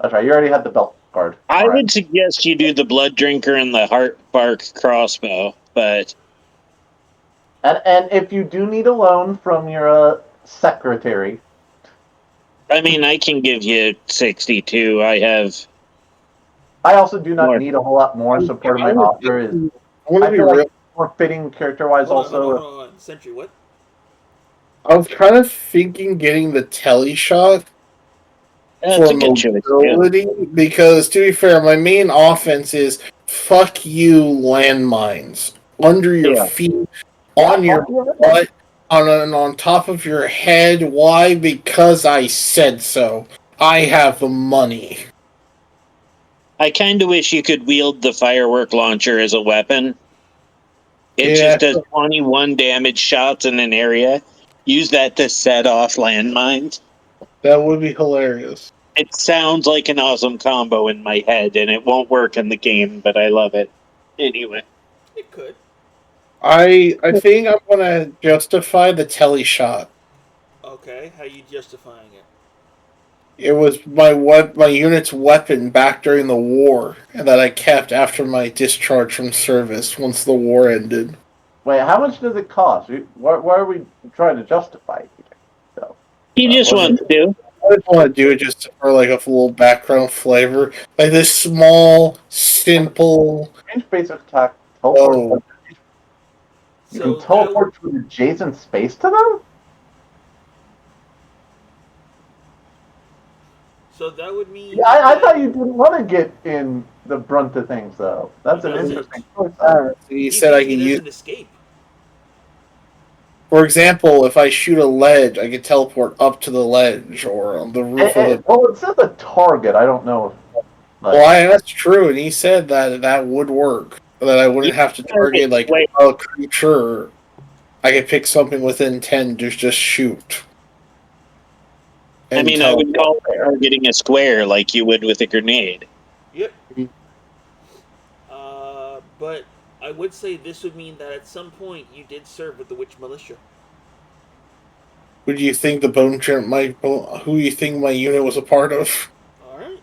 That's right. You already had the belt guard. I All right. would suggest you do the blood drinker and the heart bark crossbow, but And if you do need a loan from your secretary, I mean, I can give you 62. I have I also do not more. need a whole lot more. So part of my offer is I want I to be feel real. like more fitting character-wise. Hold Also, on. Sentry, what? I was kind of thinking getting the telly shot That's for a good choice, too. mobility because, to be fair, my main offense is fuck you landmines under your Yeah. feet, on your butt, on top of your head. Why? Because I said so. I have the money. I kind of wish you could wield the firework launcher as a weapon. It Yeah, just does 21 damage shots in an area. Use that to set off landmines. that would be hilarious. It sounds like an awesome combo in my head, and it won't work in the game, but I love it. Anyway. It could. I think I'm gonna justify the telly shot. Okay, how you justifying it? It was my unit's weapon back during the war, and that I kept after my discharge from service once the war ended. Wait, how much does it cost? Why are we trying to justify it? So, He just what is wants to. I just want to do it just for like a little background flavor, like this small, simple. range basic attack teleport? Oh, You can So that teleport to an adjacent space to them? would mean. Yeah, I that thought you didn't want to get in the brunt of things, though. That's an He doesn't. interesting choice. he He's said I using could it as use. an escape. For example, if I shoot a ledge, I could teleport up to the ledge or on the roof of the. Well, it says a target. I don't know if. Well, that's true, and he said that would work. That I wouldn't have to target like Wait. a creature. I could pick something within 10 to just shoot. I And mean, I would call it targeting a square like you would with a grenade. Yep. Mhm. But I would say this would mean that at some point you did serve with the witch militia. Who do you think the bone trip who do you think my unit was a part of? All right.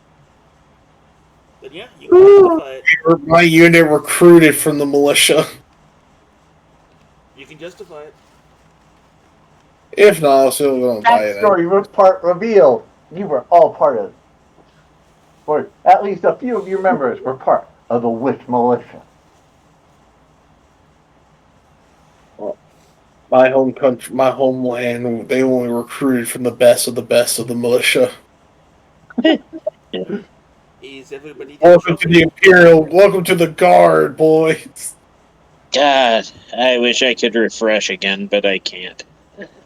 Then yeah, you can justify it. My unit recruited from the militia. You can justify it. If not, I'll still gonna buy it. Backstory part revealed. You were all part of, or at least a few of your members were part of the witch militia. My home country, my homeland, they only recruited from the best of the militia. Is everybody Welcome to the welcome to the Guard, boys. God, I wish I could refresh again, but I can't.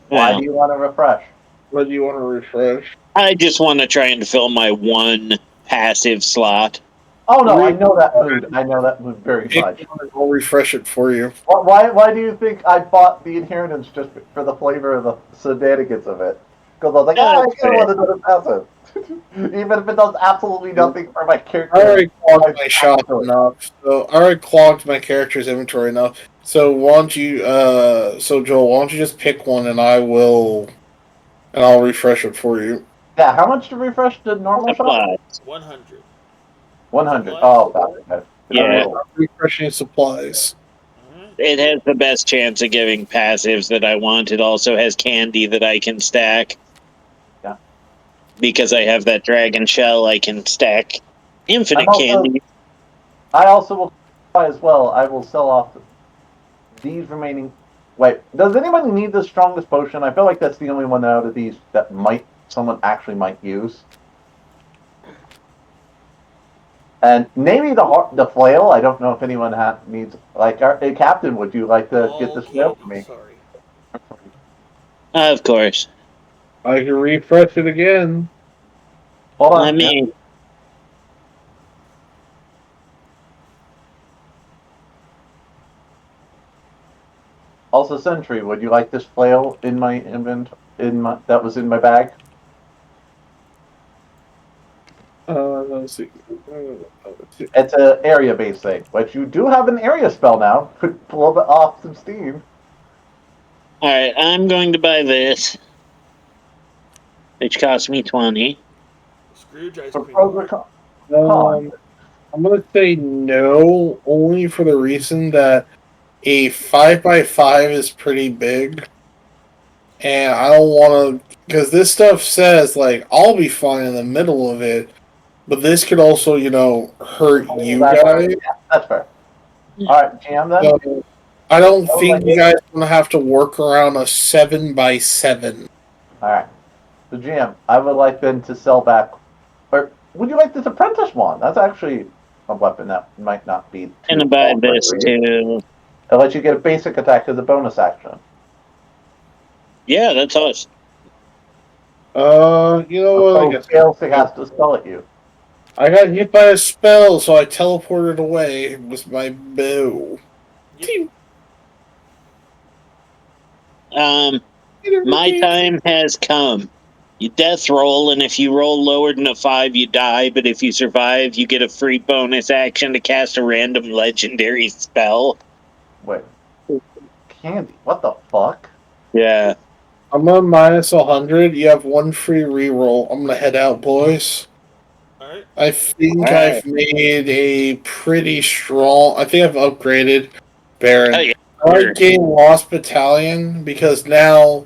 Why Well, do you want to refresh? What do you want to refresh? I just want to try and fill my one passive slot. Oh no, I know that mood. I know that mood very much. I'll refresh it for you. Why do you think I bought the inheritance just for the flavor of the shenanigans of it? Because I was like, I kind of want another passive. Even if it does absolutely nothing for my character. I already clogged my shop enough. So I already clogged my character's inventory enough. So why don't you so Joel, why don't you just pick one and I'll refresh it for you. Yeah, how much to refresh the normal shop? Supplies. 100. 100. Oh, okay. Yeah. Refreshing supplies. Alright. It has the best chance of giving passives that I want. It also has candy that I can stack. Yeah. Because I have that dragon shell, I can stack infinite candy. I also will buy as well. I will sell off these remaining. Wait, does anybody need the strongest potion? I feel like that's the only one out of these that someone actually might use. And maybe the flail. I don't know if anyone needs. Like, hey, Captain, would you like to get this flail for me? Sorry. Of course. I can refresh it again. Hold on. Let me. Also, Sentry, would you like this flail in my that was in my bag? Let's see. It's an area-based thing, but you do have an area spell now. Could blow it off some steam. Alright, I'm going to buy this. Which cost me 20. Scrooge ice For cream. pros or cons. I'm gonna say no, only for the reason that a 5x5 is pretty big, and I don't want to, because this stuff says like I'll be fine in the middle of it, but this could also hurt you guys. Yeah, that's fair. All right, GM then. So I don't think you guys want to have to work around a 7x7. All right, so GM, I would like then to sell back. Or would you like this apprentice one? That's actually a weapon that might not be. I'm gonna buy this too. I'll let you get a basic attack as a bonus action. Yeah, that's us. You know what? I guess fails to cast a spell at you. I got hit by a spell, so I teleported away with my bow. Yep. My time has come. You death roll, and if you roll lower than a 5, you die, but if you survive, you get a free bonus action to cast a random legendary spell. Wait. Candy, what the fuck? Yeah. I'm on minus 100. You have one free reroll. I'm gonna head out, boys. Alright. I think Alright. I've made a pretty strong. I think I've upgraded Baron. Oh, yeah. I like getting Lost Battalion because now,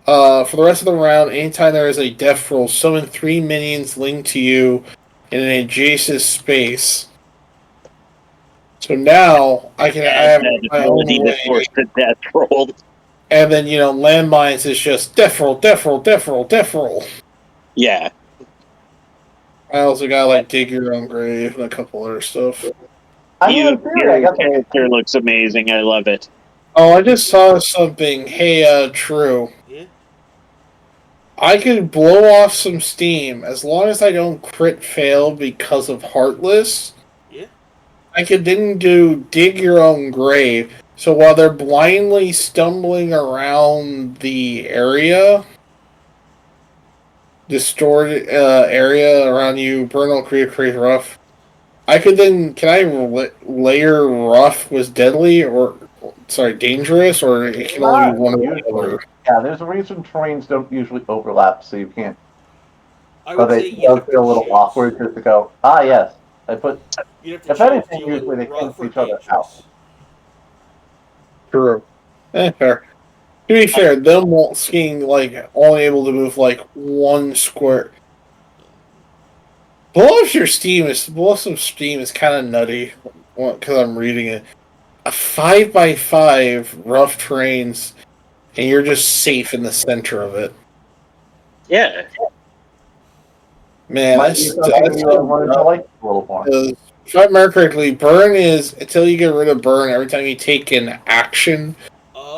for the rest of the round, anytime there is a death roll, summon 3 minions linked to you in an adjacent space. So now I have that my own ability to way. force the death roll. And then, landmines is just death roll, death roll, death roll, death roll. Yeah. I also got, dig your own grave and a couple other stuff. I mean, in theory, I Your guess character looks amazing. I love it. Oh, I just saw something. Hey, True. Yeah. I could blow off some steam as long as I don't crit fail because of Heartless. Yeah. I could then do dig your own grave. So while they're blindly stumbling around the area, distorted area around you, burn all create rough. I could then layer rough with deadly dangerous, or it can only be one or the other. Yeah, there's a reason trains don't usually overlap, so you can't. I would say It you does have to feel a little choose. awkward just to go. Yes, I put. You have to If choose. anything, Do you usually they want rough cancel or each other out. dangerous? True. Fair. To be fair, them skiing only able to move one square. Blow some steam is kind of nutty because I'm reading it. A 5x5 rough terrains, and you're just safe in the center of it. Yeah. Man, Might be something you learn to like a little more. If I remember correctly, burn is until you get rid of burn. Every time you take an action,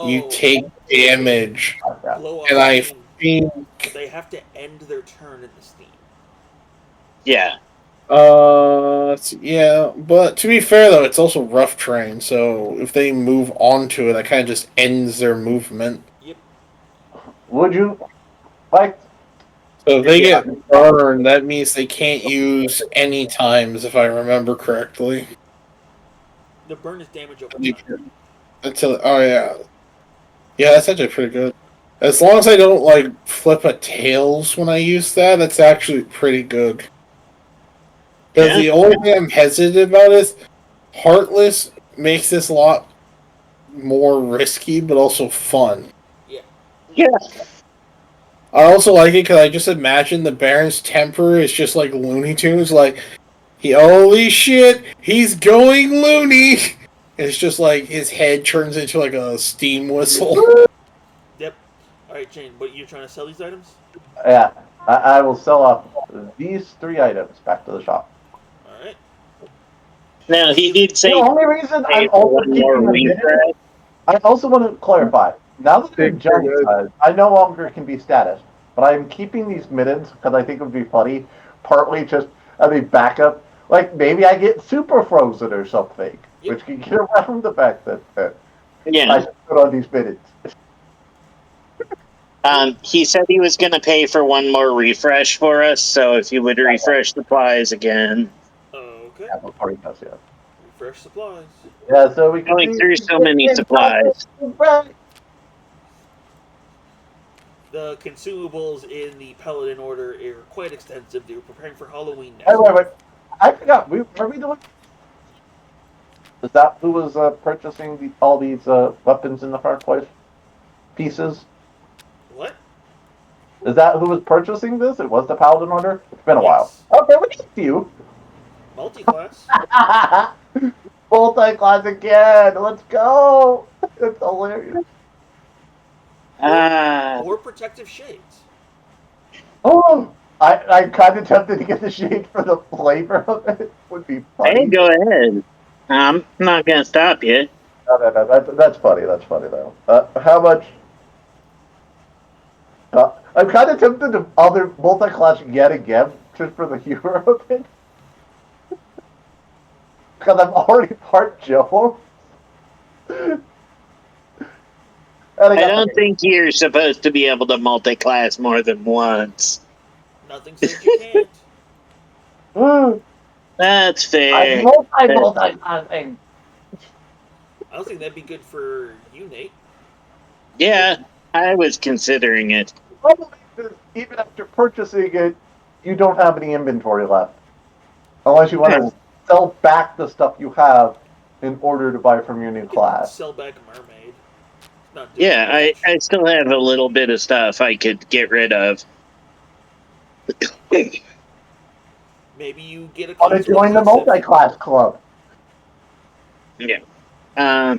you take damage. Blow off And I steam. think They have to end their turn in the steam. Yeah. yeah, but to be fair though, it's also rough terrain, so if they move onto it, that kind of just ends their movement. Yep. Would you like? So if they get burned, that means they can't use any times, if I remember correctly. The burn is damage over time. Yeah, that's actually pretty good. As long as I don't flip a tails when I use that, that's actually pretty good. Because the only thing I'm hesitant about is Heartless makes this a lot more risky, but also fun. Yeah. Yeah. I also like it because I just imagine the Baron's temper is just like Looney Tunes, holy shit, he's going loony! It's just his head turns into a steam whistle. Yep. Alright, Jane, but you're trying to sell these items? Yeah, I will sell off these 3 items back to the shop. Alright. Now, he did say... The only reason I'm also keeping the minutes, I also want to clarify. Now that they're giant size, I no longer can be status. But I'm keeping these middens because I think it would be funny. Partly just as a backup. Maybe I get super frozen or something. Yep. Which can get around the fact that I should put on these middens. He said he was going to pay for one more refresh for us, so if you would refresh supplies again. Okay. Yeah, before he does, yeah. Refresh supplies. Yeah, so we can going through so many supplies. The consumables in the Paladin Order are quite extensive. They were preparing for Halloween now. Wait. I forgot. Were we doing? Is that who was purchasing all these weapons in the first place? Pieces? What? Is that who was purchasing this? It was the Paladin Order? It's been a while. Okay, we need you. Multi-class. Multi-class again. Let's go. It's hilarious. Or protective shades. Oh, I'm kind of tempted to get the shade for the flavor of it. Would be funny. Hey, go ahead. I'm not going to stop you. No. That's funny. That's funny, though. How much? I'm kind of tempted to other multi-class yet again, just for the humor of it. Because I'm already part Joe. I don't think you're supposed to be able to multi-class more than once. Nothing says you can't. That's fair. I'm multi-classing. I don't think that'd be good for you, Nate. Yeah, I was considering it. Even after purchasing it, you don't have any inventory left. Unless you want to sell back the stuff you have in order to buy from your new You can class. sell back a mermaid. It's not doing Yeah, much. I still have a little bit of stuff I could get rid of. Maybe you get a Want to console join the exclusive. multi-class club? Yeah.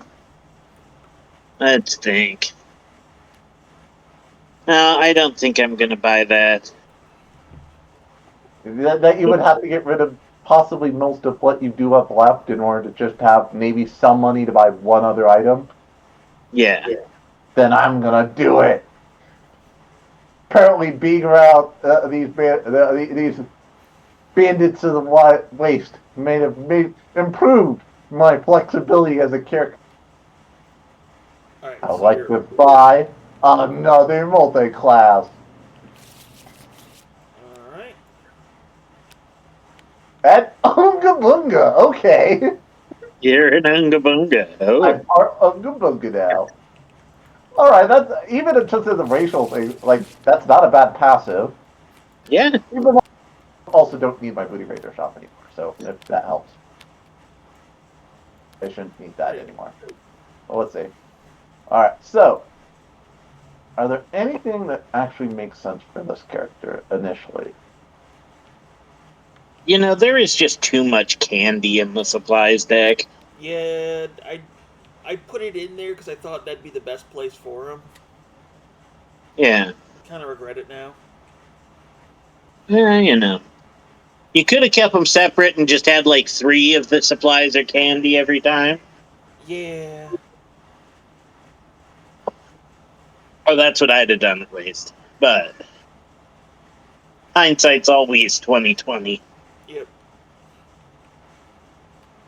Let's think. No, I don't think I'm going to buy that. That you would have to get rid of possibly most of what you do have left in order to just have maybe some money to buy one other item. Yeah. Then I'm gonna do it. Apparently, being around these bandits of the waste may have improved my flexibility as a character. All right, I'd so like to buy another multi-class. all right. At Unga Bunga, okay. You're an Unga Bunga. Oh. I'm part of Unga Bunga now. Alright, that's even in terms of the racial thing, like, that's not a bad passive. Yeah. Even though I also don't need my Booty Raider shop anymore, so if that helps. I shouldn't need that anymore. Well, let's see. Alright, so are there anything that actually makes sense for this character initially? You know, there is just too much candy in the supplies deck. Yeah, I put it in there because I thought that'd be the best place for him. Yeah. Kind of regret it now. You know. You could have kept them separate and just had like 3 of the supplies or candy every time. Yeah. Oh, that's what I'd have done at least. But hindsight's always 20/20. Yep.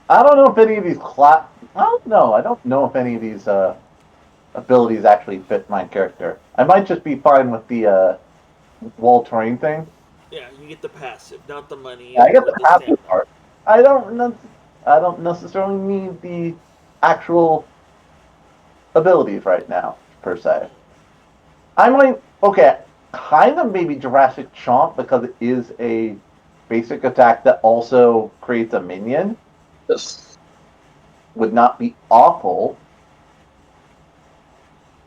I don't know if any of these I don't know. I don't know if any of these abilities actually fit my character. I might just be fine with the wall terrain thing. Yeah, you get the passive, not the money. Yeah, I get or the passive stamina. part. I don't necessarily need the actual abilities right now, per se. I might kind of maybe Jurassic Chomp because it is a basic attack that also creates a minion. Would not be awful.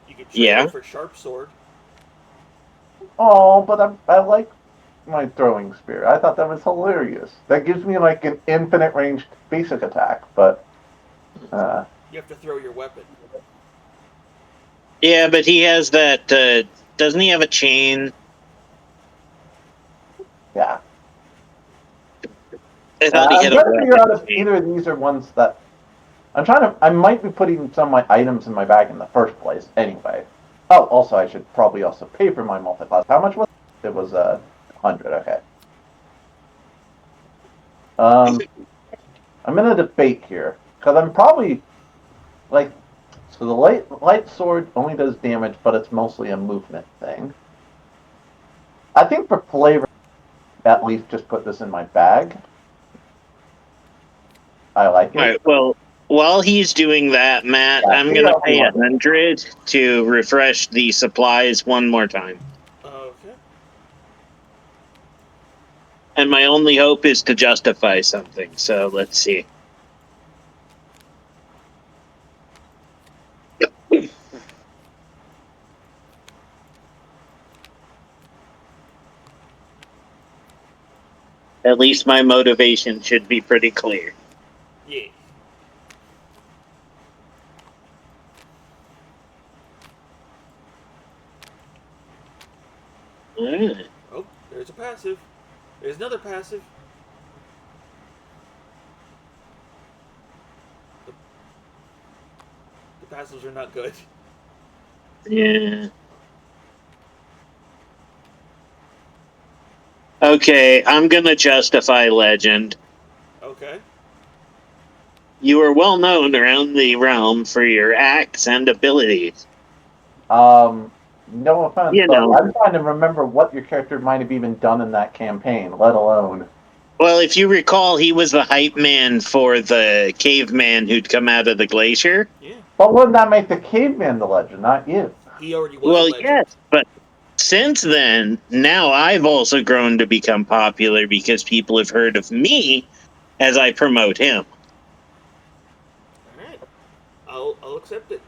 You could trade Yeah. it for sharp sword. Oh, but I like my throwing spear. I thought that was hilarious. That gives me like an infinite range basic attack, but You have to throw your weapon. Yeah, but he has that. Doesn't he have a chain? yeah. I thought he I'm had a trying to figure weapon out if chain. either of these are ones that I might be putting some of my items in my bag in the first place anyway. Oh, also I should probably also pay for my multi-class. How much was it? It was 100. Okay. I'm in a debate here because I'm probably like, so the light sword only does damage, but it's mostly a movement thing. I think for flavor, at least just put this in my bag. I like it. All right. Well, while he's doing that, Matt, Yeah, I'm gonna pay 100 to refresh the supplies one more time. Okay. And my only hope is to justify something. So let's see. At least my motivation should be pretty clear. Yeah. Alright. Oh, there's a passive. There's another passive. The passives are not good. Yeah. Okay, I'm gonna justify legend. Okay. You are well known around the realm for your acts and abilities. No offense, You but know. I'm trying to remember what your character might have even done in that campaign, let alone. Well, if you recall, he was the hype man for the caveman who'd come out of the glacier. Yeah. But wouldn't that make the caveman the legend, not you? He already was Well, a legend. yes, but since then, now I've also grown to become popular because people have heard of me as I promote him. I'll accept it.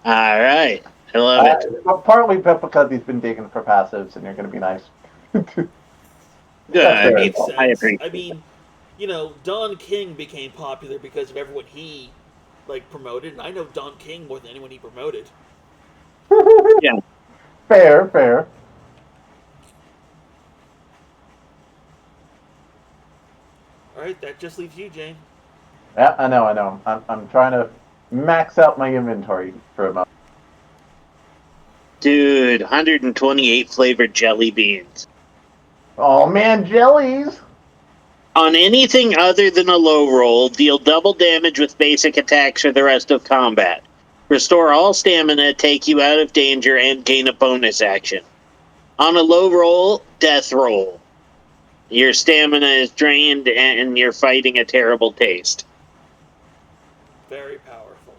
All right. I love it. But partly because he's been digging for passives, and you're going to be nice. Good. That's It fair. makes I sense. agree. I mean, Don King became popular because of everyone he promoted, and I know Don King more than anyone he promoted. Yeah. Fair. All right, that just leaves you, Jane. Yeah, I know. I'm trying to max out my inventory for a moment. Dude, 128 flavored jelly beans. Oh man, jellies! On anything other than a low roll, deal double damage with basic attacks for the rest of combat. Restore all stamina, take you out of danger, and gain a bonus action. On a low roll, death roll. Your stamina is drained and you're fighting a terrible taste. Very powerful.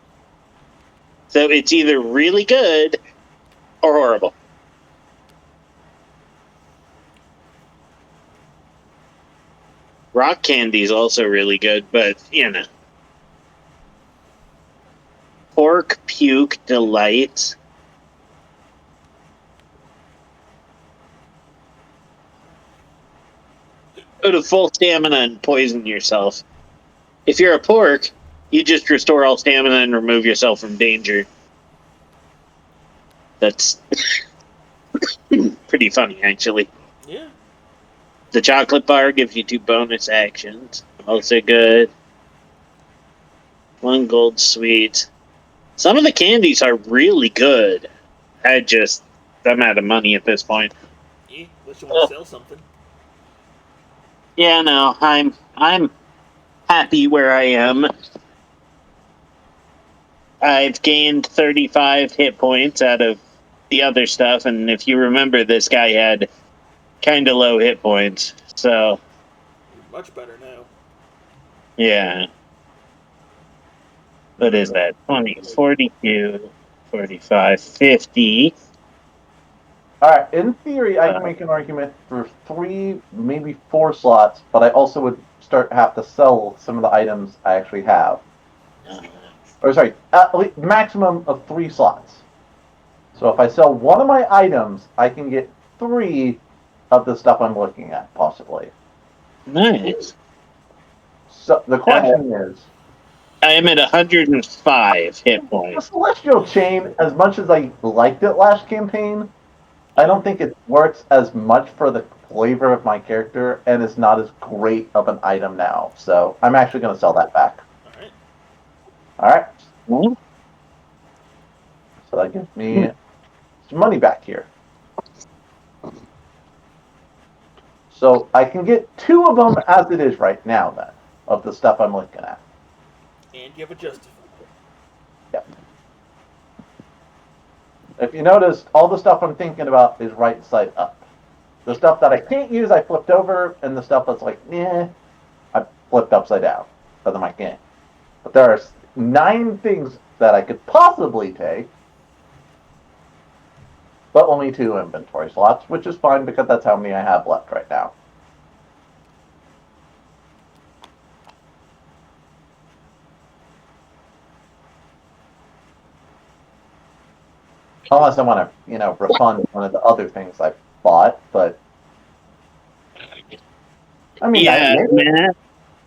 So it's either really good or horrible. Rock candy is also really good, but Pork puke delight. Go to full stamina and poison yourself. If you're a pork, you just restore all stamina and remove yourself from danger. That's pretty funny, actually. Yeah. The chocolate bar gives you 2 bonus actions. Also good. 1 gold sweet. Some of the candies are really good. I'm out of money at this point. Yeah. Unless you want to sell something. Yeah, no, I'm happy where I am. I've gained 35 hit points out of the other stuff, and if you remember, this guy had kind of low hit points. So, You're much better now. yeah. What is that? 20, 42, 45, 50. Alright, in theory, I can make an argument for 3, maybe 4 slots, but I also would have to sell some of the items I actually have. Or sorry, at least maximum of 3 slots. So if I sell one of my items, I can get 3 of the stuff I'm looking at, possibly. Nice. So the question is, I am at 105 hit the points. Celestial Chain, as much as I liked it last campaign, I don't think it works as much for the flavor of my character and is not as great of an item now. So I'm actually going to sell that back. All right. Alright. Hmm? So that gives me some money back here. So I can get 2 of them as it is right now, then, of the stuff I'm looking at. And you have a justify. Yep. If you notice, all the stuff I'm thinking about is right side up. The stuff that I can't use, I flipped over, and the stuff that's like, I flipped upside down for the I can't. But there are 9 things that I could possibly take, but only 2 inventory slots, which is fine because that's how many I have left right now. Unless I want to, refund one of the other things I bought, but I mean, Yeah, Matt,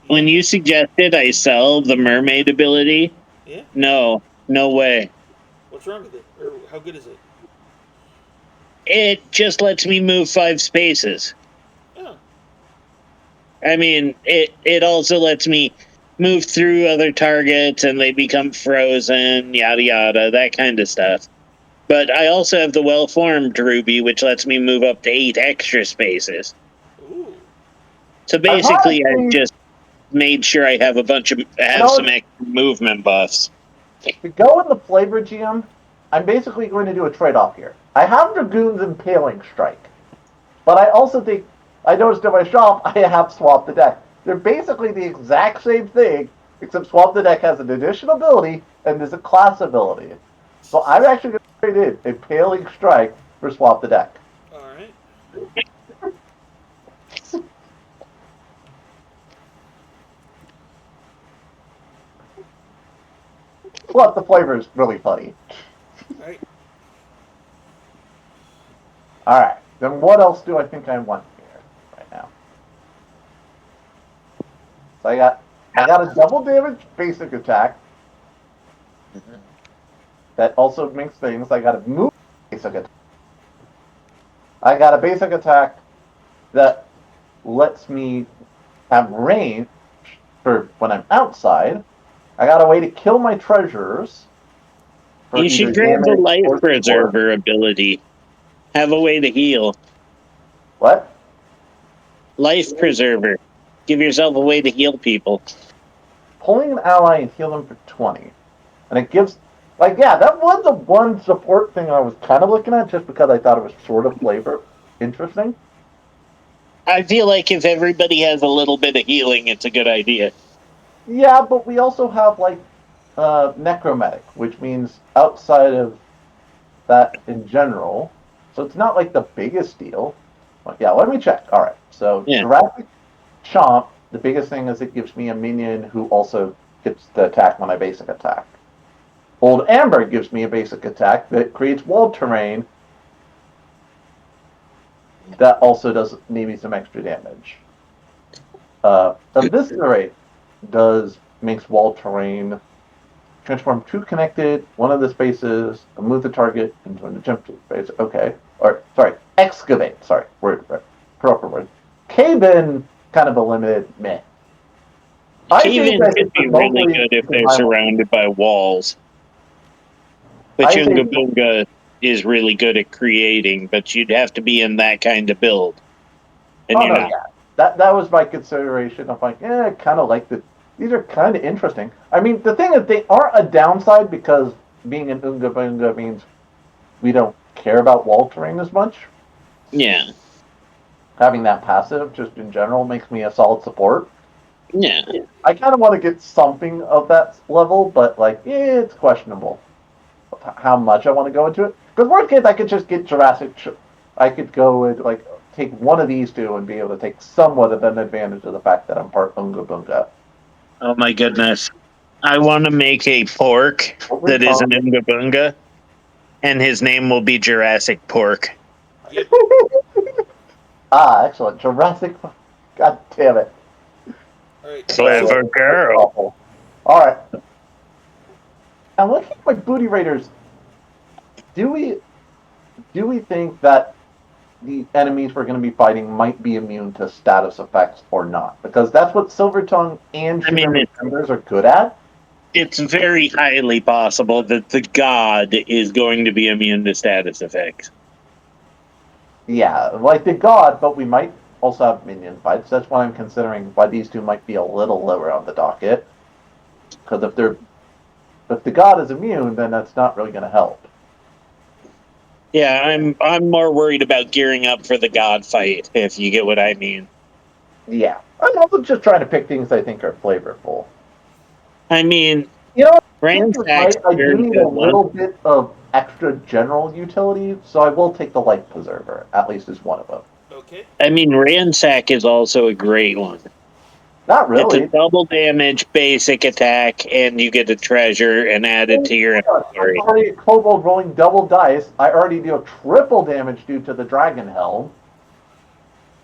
when you suggested I sell the mermaid ability, Yeah. no way. What's wrong with it? Or how good is it? It just lets me move 5 spaces. Oh. I mean, it also lets me move through other targets and they become frozen, yada yada, that kind of stuff. But I also have the well-formed Ruby, which lets me move up to 8 extra spaces. Ooh. So basically, I've honestly, just made sure I have some extra movement buffs. to go in the flavor GM, I'm basically going to do a trade-off here. I have Dragoon's Impaling Strike, but I also think I noticed in my shop I have Swap the Deck. They're basically the exact same thing, except Swap the Deck has an additional ability and there's a class ability. So I'm actually going to trade in Impaling Strike for Swap the Deck. All right. Plus, the flavor is really funny. All right. All right. Then what else do I think I want here right now? So I got a double damage basic attack that also makes things. I got a move basic attack. I got a basic attack that lets me have range for when I'm outside. I got a way to kill my treasures. For You either should grab the damage life or support. preserver ability. Have a way to heal. What? Life preserver. Give yourself a way to heal people. Pulling an ally and heal them for 20. And it gives, like, yeah, that was the one support thing I was kind of looking at just because I thought it was sort of flavor interesting. I feel like if everybody has a little bit of healing, it's a good idea. Yeah, but we also have, like, necromantic, which means outside of that in general. So it's not like the biggest deal. But yeah, let me check. All right. So Yeah. Jurassic Chomp, the biggest thing is it gives me a minion who also gets the attack when I basic attack. Old Amber gives me a basic attack that creates wall terrain that also does maybe some extra damage. Eviscerate makes wall terrain transform two connected, one of the spaces, and move the target into an empty space. Okay. Or, sorry, excavate. Sorry, proper word. Cave in, kind of a limited meh. Cave-in could be really good if they're surrounded by walls. But Unga Boonga is really good at creating, but you'd have to be in that kind of build. And you're not. Yeah. That was my consideration. I'm like, kind of like these are kind of interesting. I mean, the thing is, they are a downside because being an Unga Boonga means we don't care about wall terrain as much. Yeah. Having that passive, just in general, makes me a solid support. Yeah. I kind of want to get something of that level, but, like, it's questionable how much I want to go into it. Because worst case, I could just get Jurassic. I could go and, like, take one of these two and be able to take somewhat of an advantage of the fact that I'm part Unga Boonga. Oh my goodness. I want to make a pork that is an Unga Boonga, and his name will be Jurassic Pork. Yep. Excellent. Jurassic. God damn it. All right. Clever girl. All right. Now, looking at my booty raiders, do we think that the enemies we're going to be fighting might be immune to status effects or not? Because that's what Silvertongue and Members are good at. It's very highly possible that the god is going to be immune to status effects. Yeah, like the god, but we might also have minion fights. That's why I'm considering why these two might be a little lower on the docket. Because if the god is immune, then that's not really going to help. Yeah, I'm more worried about gearing up for the god fight, if you get what I mean. Yeah, I'm also just trying to pick things I think are flavorful. I mean, you know, Ransack's I do need a little bit of extra general utility, so I will take the Life Preserver, at least as one of them. Okay. I mean, Ransack is also a great one. Not really. It's a double damage basic attack, and you get a treasure and add it to your inventory. I'm already a kobold rolling double dice. I already deal triple damage due to the Dragon Helm.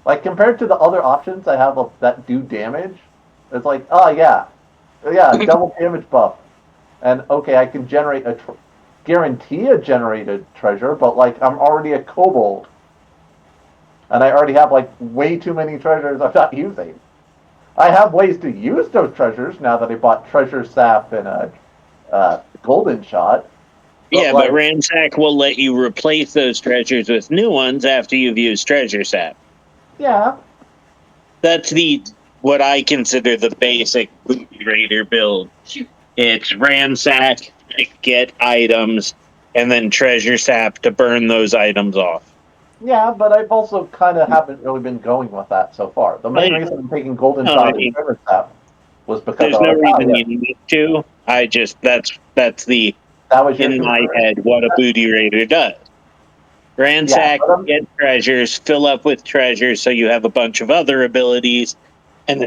Like, compared to the other options I have that do damage, it's like, yeah, double damage buff. And, okay, I can generate guarantee a generated treasure, but, like, I'm already a kobold. And I already have, like, way too many treasures I'm not using. I have ways to use those treasures now that I bought Treasure Sap and a Golden Shot. But Ransack will let you replace those treasures with new ones after you've used Treasure Sap. Yeah. That's what I consider the basic Booty Raider build. It's Ransack to get items, and then Treasure Sap to burn those items off. Yeah, but I've also kind of haven't really been going with that so far. The main reason I'm taking Golden Shot and Treasure Sap was because there's no reason you need to. I just that's in my head what a Booty Raider does. Ransack, get treasures, fill up with treasures so you have a bunch of other abilities, and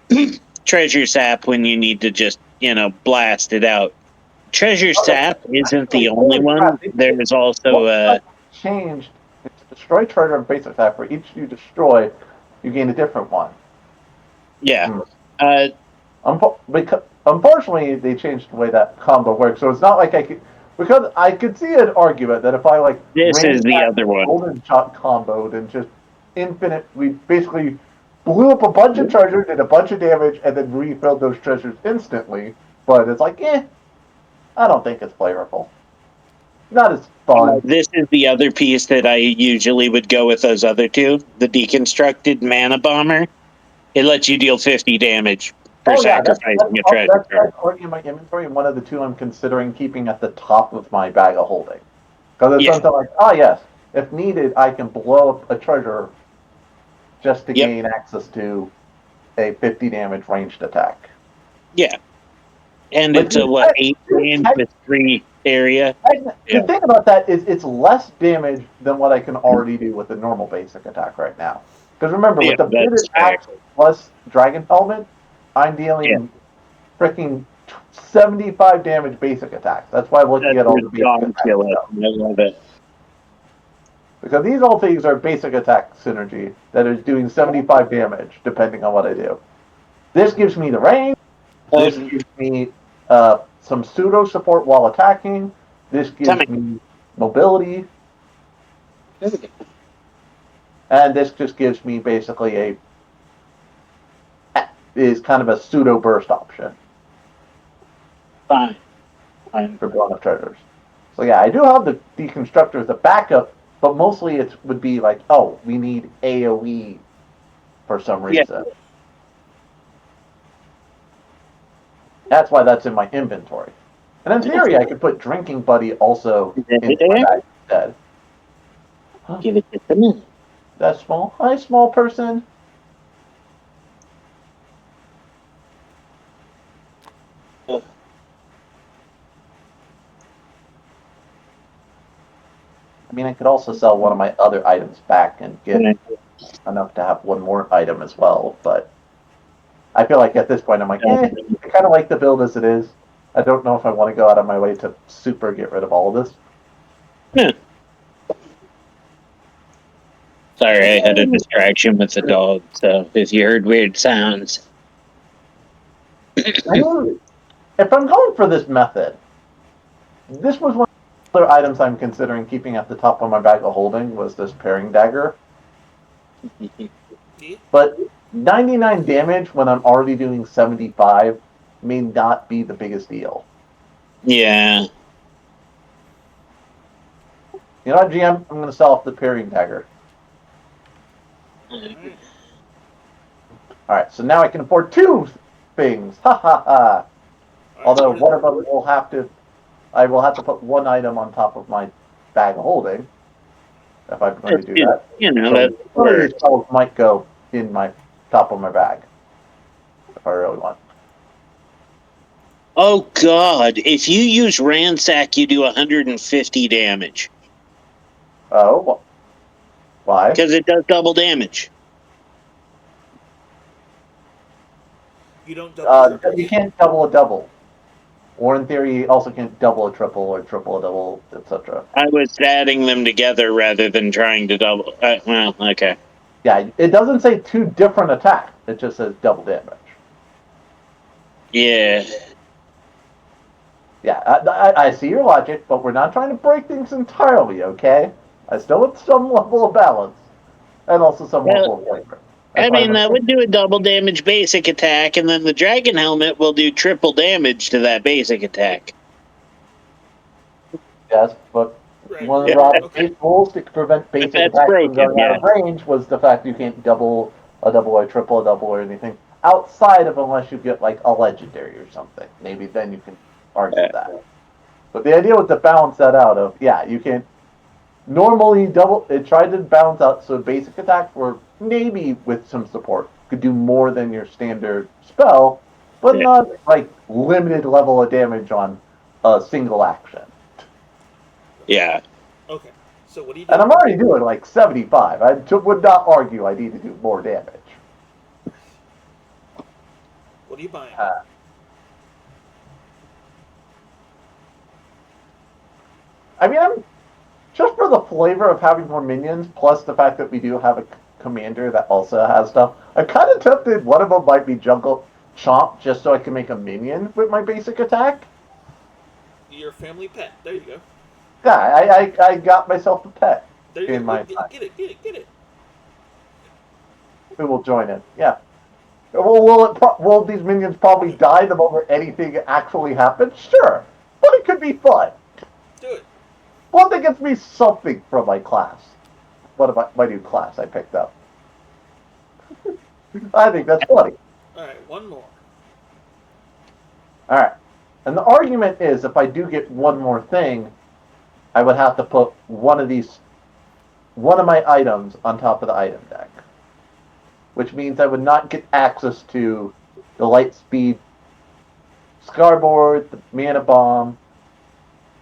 then Treasure Sap when you need to just, blast it out. Treasure Okay. Sap isn't the Oh, only holy one. crap. There's also What changed? It's destroy treasure and basic attack. For each you destroy, you gain a different one. yeah. Hmm. Uh, Because unfortunately, they changed the way that combo works. So it's not like I could, because I could see an argument that if I like this is the ransacked other one. golden shot comboed and just infinite, we basically blew up a bunch of treasures, did a bunch of damage, and then refilled those treasures instantly. But it's like, I don't think it's flavorful. Not as fun. This is the other piece that I usually would go with those other two. The deconstructed mana bomber. It lets you deal 50 damage for Oh yeah, sacrificing a treasure that's card. already in my inventory, and one of the two I'm considering keeping at the top of my bag of holding. Because it's Yeah. something like, oh yes, if needed, I can blow up a treasure just to Yep. gain access to a 50 damage ranged attack. Yeah. And Which it's a, what, 8 range with 3 area? The thing about that is it's less damage than what I can already do with the normal basic attack right now. Because remember, Yeah, with the that's bearded fair. axe plus dragon helmet, I'm Yeah. dealing freaking 75 damage basic attacks. That's why I'm looking That's at all the basic attacks ridiculous. now. I love it. Because these all things are basic attack synergy that is doing 75 damage depending on what I do. This gives me the range. This gives me some pseudo support while attacking. This gives me mobility. And this just gives me basically is kind of a pseudo burst option Fine. for blowing up treasures. So yeah, I do have the deconstructor as a backup, but mostly it would be like, oh, we need AoE for some reason. That's why that's in my inventory. And in theory, I could put Drinking Buddy also into my bag instead. Give it just a minute. That's small. Hi, small person. I mean, I could also sell one of my other items back and get enough to have one more item as well, but I feel like at this point I'm like, I kind of like the build as it is. I don't know if I want to go out of my way to super get rid of all of this. Yeah. Sorry, I had a distraction with the dog, so if you heard weird sounds. I mean, if I'm going for this method, this was one of the other items I'm considering keeping at the top of my bag of holding was this pairing dagger. But 99 damage when I'm already doing 75 may not be the biggest deal. Yeah. You know what, GM? I'm going to sell off the pairing dagger. Alright, so now I can afford 2 things. Ha ha ha. Although one of them will have to, I will have to put one item on top of my bag of holding if I'm going to do that. You know, So that one of these spells might go in my top of my bag if I really want. Oh god, if you use ransack, you do 150 damage. Oh, why? Because it does double damage. You don't double triples? You can't double a double. Or in theory, you also can't double a triple or triple a double, etc. I was adding them together rather than trying to double. Well, okay. Yeah, it doesn't say 2 different attacks. It just says double damage. Yeah. Yeah, I see your logic, but we're not trying to break things entirely, okay? I still want some level of balance. And also some level of flavor. I mean, that would do a double damage basic attack, and then the dragon helmet will do triple damage to that basic attack. Yes, but one of the base rules to prevent basic attacks from going out of range was the fact you can't double a double or triple a double or anything outside of unless you get like a legendary or something. Maybe then you can argue that. But the idea was to balance that out of, yeah, you can normally double, it tried to balance out so basic attacks were maybe with some support could do more than your standard spell, but not like limited level of damage on a single action. Yeah. Okay. So what do you do? And I'm already doing like 75. I would not argue I need to do more damage. What are you buying? I mean, I'm just for the flavor of having more minions, plus the fact that we do have a commander that also has stuff. I'm kind of tempted. One of them might be Jungle Chomp, just so I can make a minion with my basic attack. Your family pet. There you go. Yeah, I got myself a pet There you in go. my. Get it. Who will join it? Yeah. Will these minions probably die the moment anything actually happens? Sure, but it could be fun. Do it. One that gets me something from my class. What about my new class I picked up? I think that's funny. All right, one more. All right, and the argument is if I do get one more thing, I would have to put one of my items on top of the item deck, which means I would not get access to the light speed Scarboard, the mana bomb,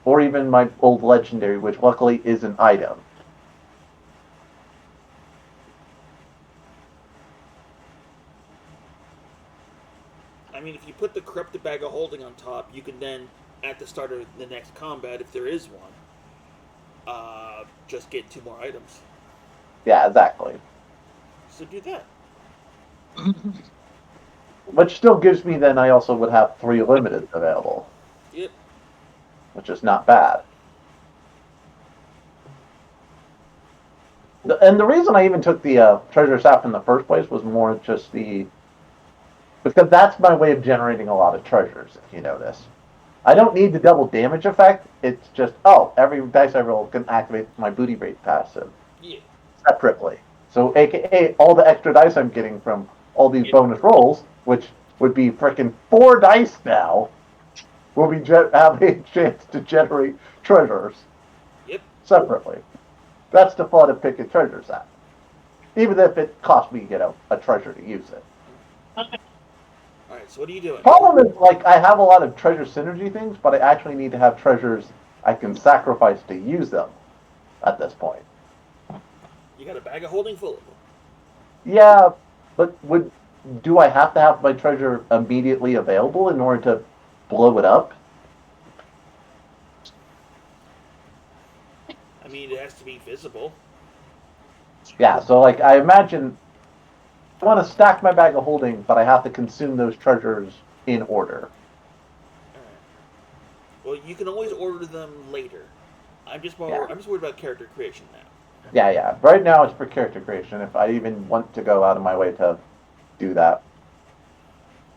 or even my old legendary, which luckily is an item. I mean, if you put the corrupted bag of holding on top, you can then, at the start of the next combat, if there is one, just get 2 more items. Yeah, exactly. So do that. Which still gives me then I also would have 3 limited available. Yep. Which is not bad. And the reason I even took the treasure sap in the first place was more just because that's my way of generating a lot of treasures, if you notice. I don't need the double damage effect. It's just, every dice I roll can activate my booty rate passive. Yeah. Separately. So, aka, all the extra dice I'm getting from all these bonus rolls, which would be freaking 4 dice now, will be have a chance to generate treasures. Yep. Separately. That's the fun of picking treasures at. Even if it costs me, a treasure to use it. Alright, so what are you doing? Problem is, I have a lot of treasure synergy things, but I actually need to have treasures I can sacrifice to use them at this point. You got a bag of holding full of them. Yeah, but do I have to have my treasure immediately available in order to blow it up? I mean, it has to be visible. Yeah, so I imagine I want to stack my bag of holding, but I have to consume those treasures in order. Alright. Well, you can always order them later. I'm just worried about character creation now. Yeah. Right now it's for character creation, if I even want to go out of my way to do that.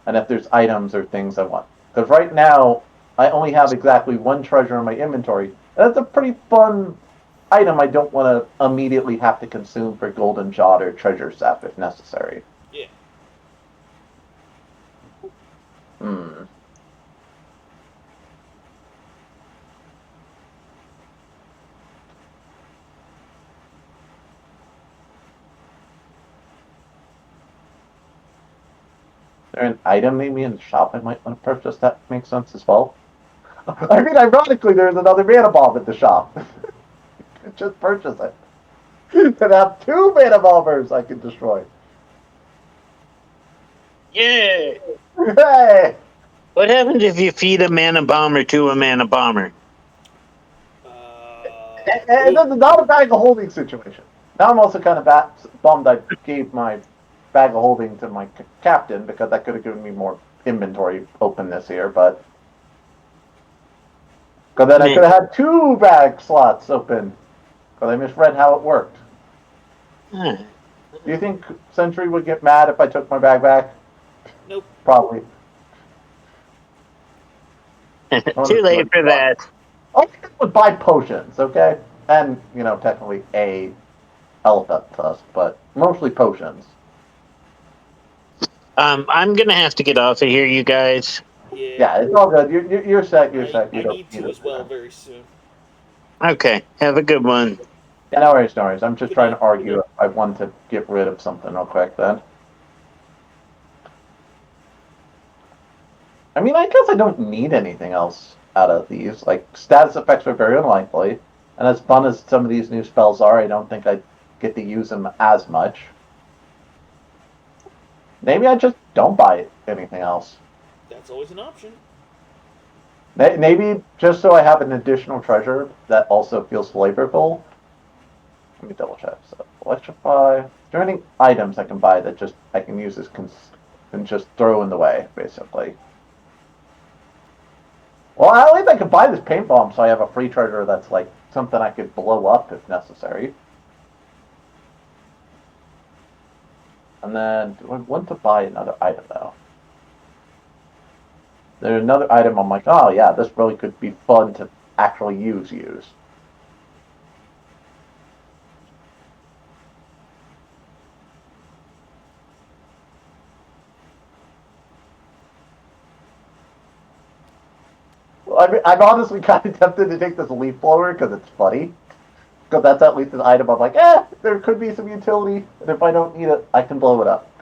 And if there's items or things I want. Because right now, I only have exactly 1 treasure in my inventory. And that's a pretty fun item I don't want to immediately have to consume for golden jot or treasure sap if necessary. Yeah. Is there an item maybe in the shop I might want to purchase that makes sense as well? I mean, ironically, there's another mana bomb at the shop. Just purchase it. And have 2 mana bombers I can destroy. Yeah. Hey! What happens if you feed a mana bomber to a mana bomber? And this is not a bag of holding situation. Now I'm also kind of bummed I gave my bag of holding to my captain because that could have given me more inventory openness here, but because then I could have had 2 bag slots open because I misread how it worked. Huh. Do you think Sentry would get mad if I took my bag back? Nope. Probably. Too late for that. I think I would buy potions, okay? And, technically a elephant tusk, but mostly potions. I'm gonna have to get off of here, you guys. Yeah, it's all good. You're set. You're set. I need to as well very soon. Okay, have a good one. Yeah, no worries, no worries. I'm just Good trying night. to argue. I want to get rid of something real quick then. I mean, I guess I don't need anything else out of these. Like, status effects are very unlikely. And as fun as some of these new spells are, I don't think I get to use them as much. Maybe I just don't buy anything else. That's always an option. Maybe just so I have an additional treasure that also feels flavorful. Let me double check. So electrify. Is there any items I can buy that just I can use as and just throw in the way, basically? Well, at least I could buy this paint bomb so I have a free treasure that's like something I could blow up if necessary. And then do I want to buy another item though? There's another item I'm like, oh yeah, this really could be fun to actually use. Well, I mean, I'm honestly kind of tempted to take this leaf blower because it's funny. Because that's at least an item I'm like, there could be some utility, and if I don't need it, I can blow it up.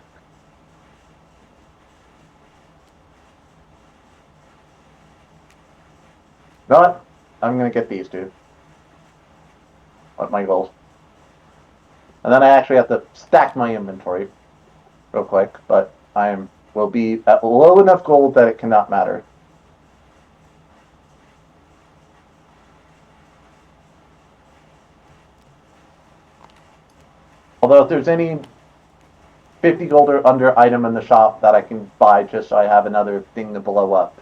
You know what? I'm gonna get these two. What my goals? And then I actually have to stack my inventory real quick, but will be at low enough gold that it cannot matter. Although if there's any 50 gold or under item in the shop that I can buy just so I have another thing to blow up,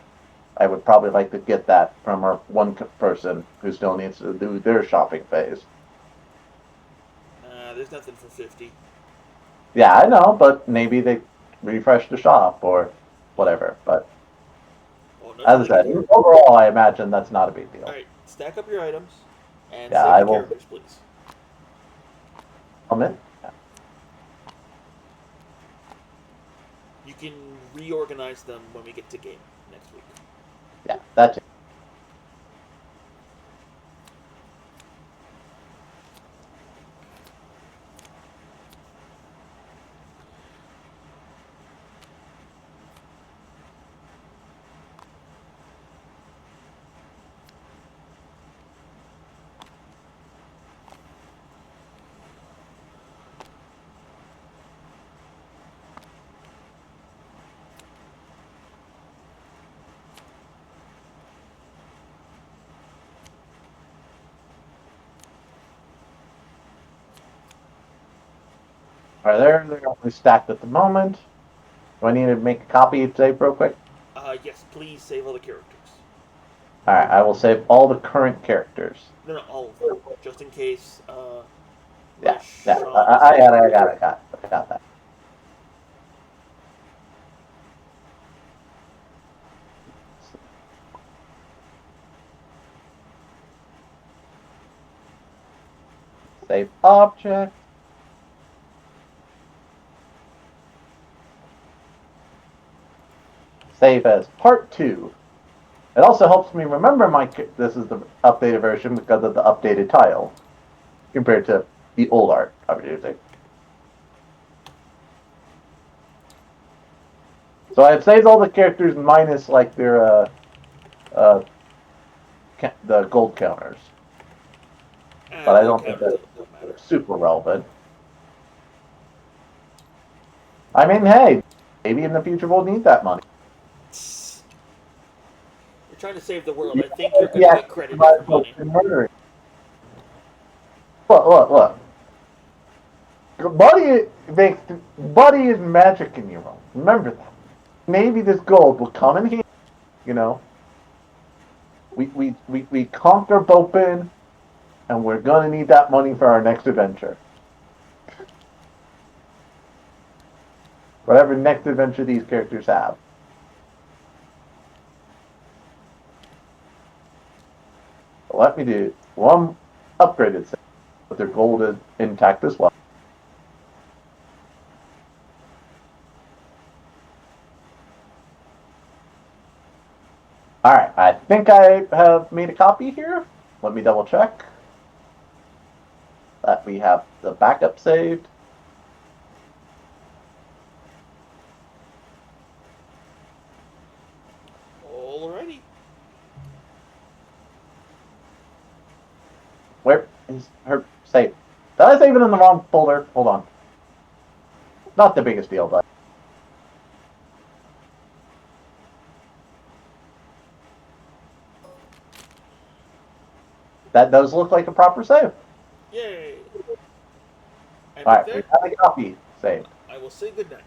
I would probably like to get that from our one person who still needs to do their shopping phase. There's nothing for 50. Yeah, I know, but maybe they refresh the shop or whatever. But Well, as I said, overall, I imagine that's not a big deal. Alright, stack up your items and Yeah, save I the will. characters, please. I'm in. You can reorganize them when we get to game next week. Yeah, that's it. Are there? They're only stacked at the moment. Do I need to make a copy to save real quick? Yes, please save all the characters. Alright, I will save all the current characters. No, all of them. Just in case, Yeah, Sean I got that. Save object. Save as part 2. It also helps me remember this is the updated version because of the updated tile compared to the old art I was using. So I've saved all the characters minus like their the gold counters, but I don't think they're super relevant. I mean, hey, maybe in the future we'll need that money. You're trying to save the world. I think you're going to get credited for money. Look. Money is magic in your own. Remember that. Maybe this gold will come in handy. You know, we conquer Bopin, and we're gonna need that money for our next adventure. Whatever next adventure these characters have. Let me do one upgraded set, but their gold is intact as well. Alright, I think I have made a copy here. Let me double check that we have the backup saved. Alrighty. Where is her save? Did I save it in the wrong folder? Hold on. Not the biggest deal, but. That does look like a proper save. Yay! And All with right, we that, have a copy saved. I will say goodnight.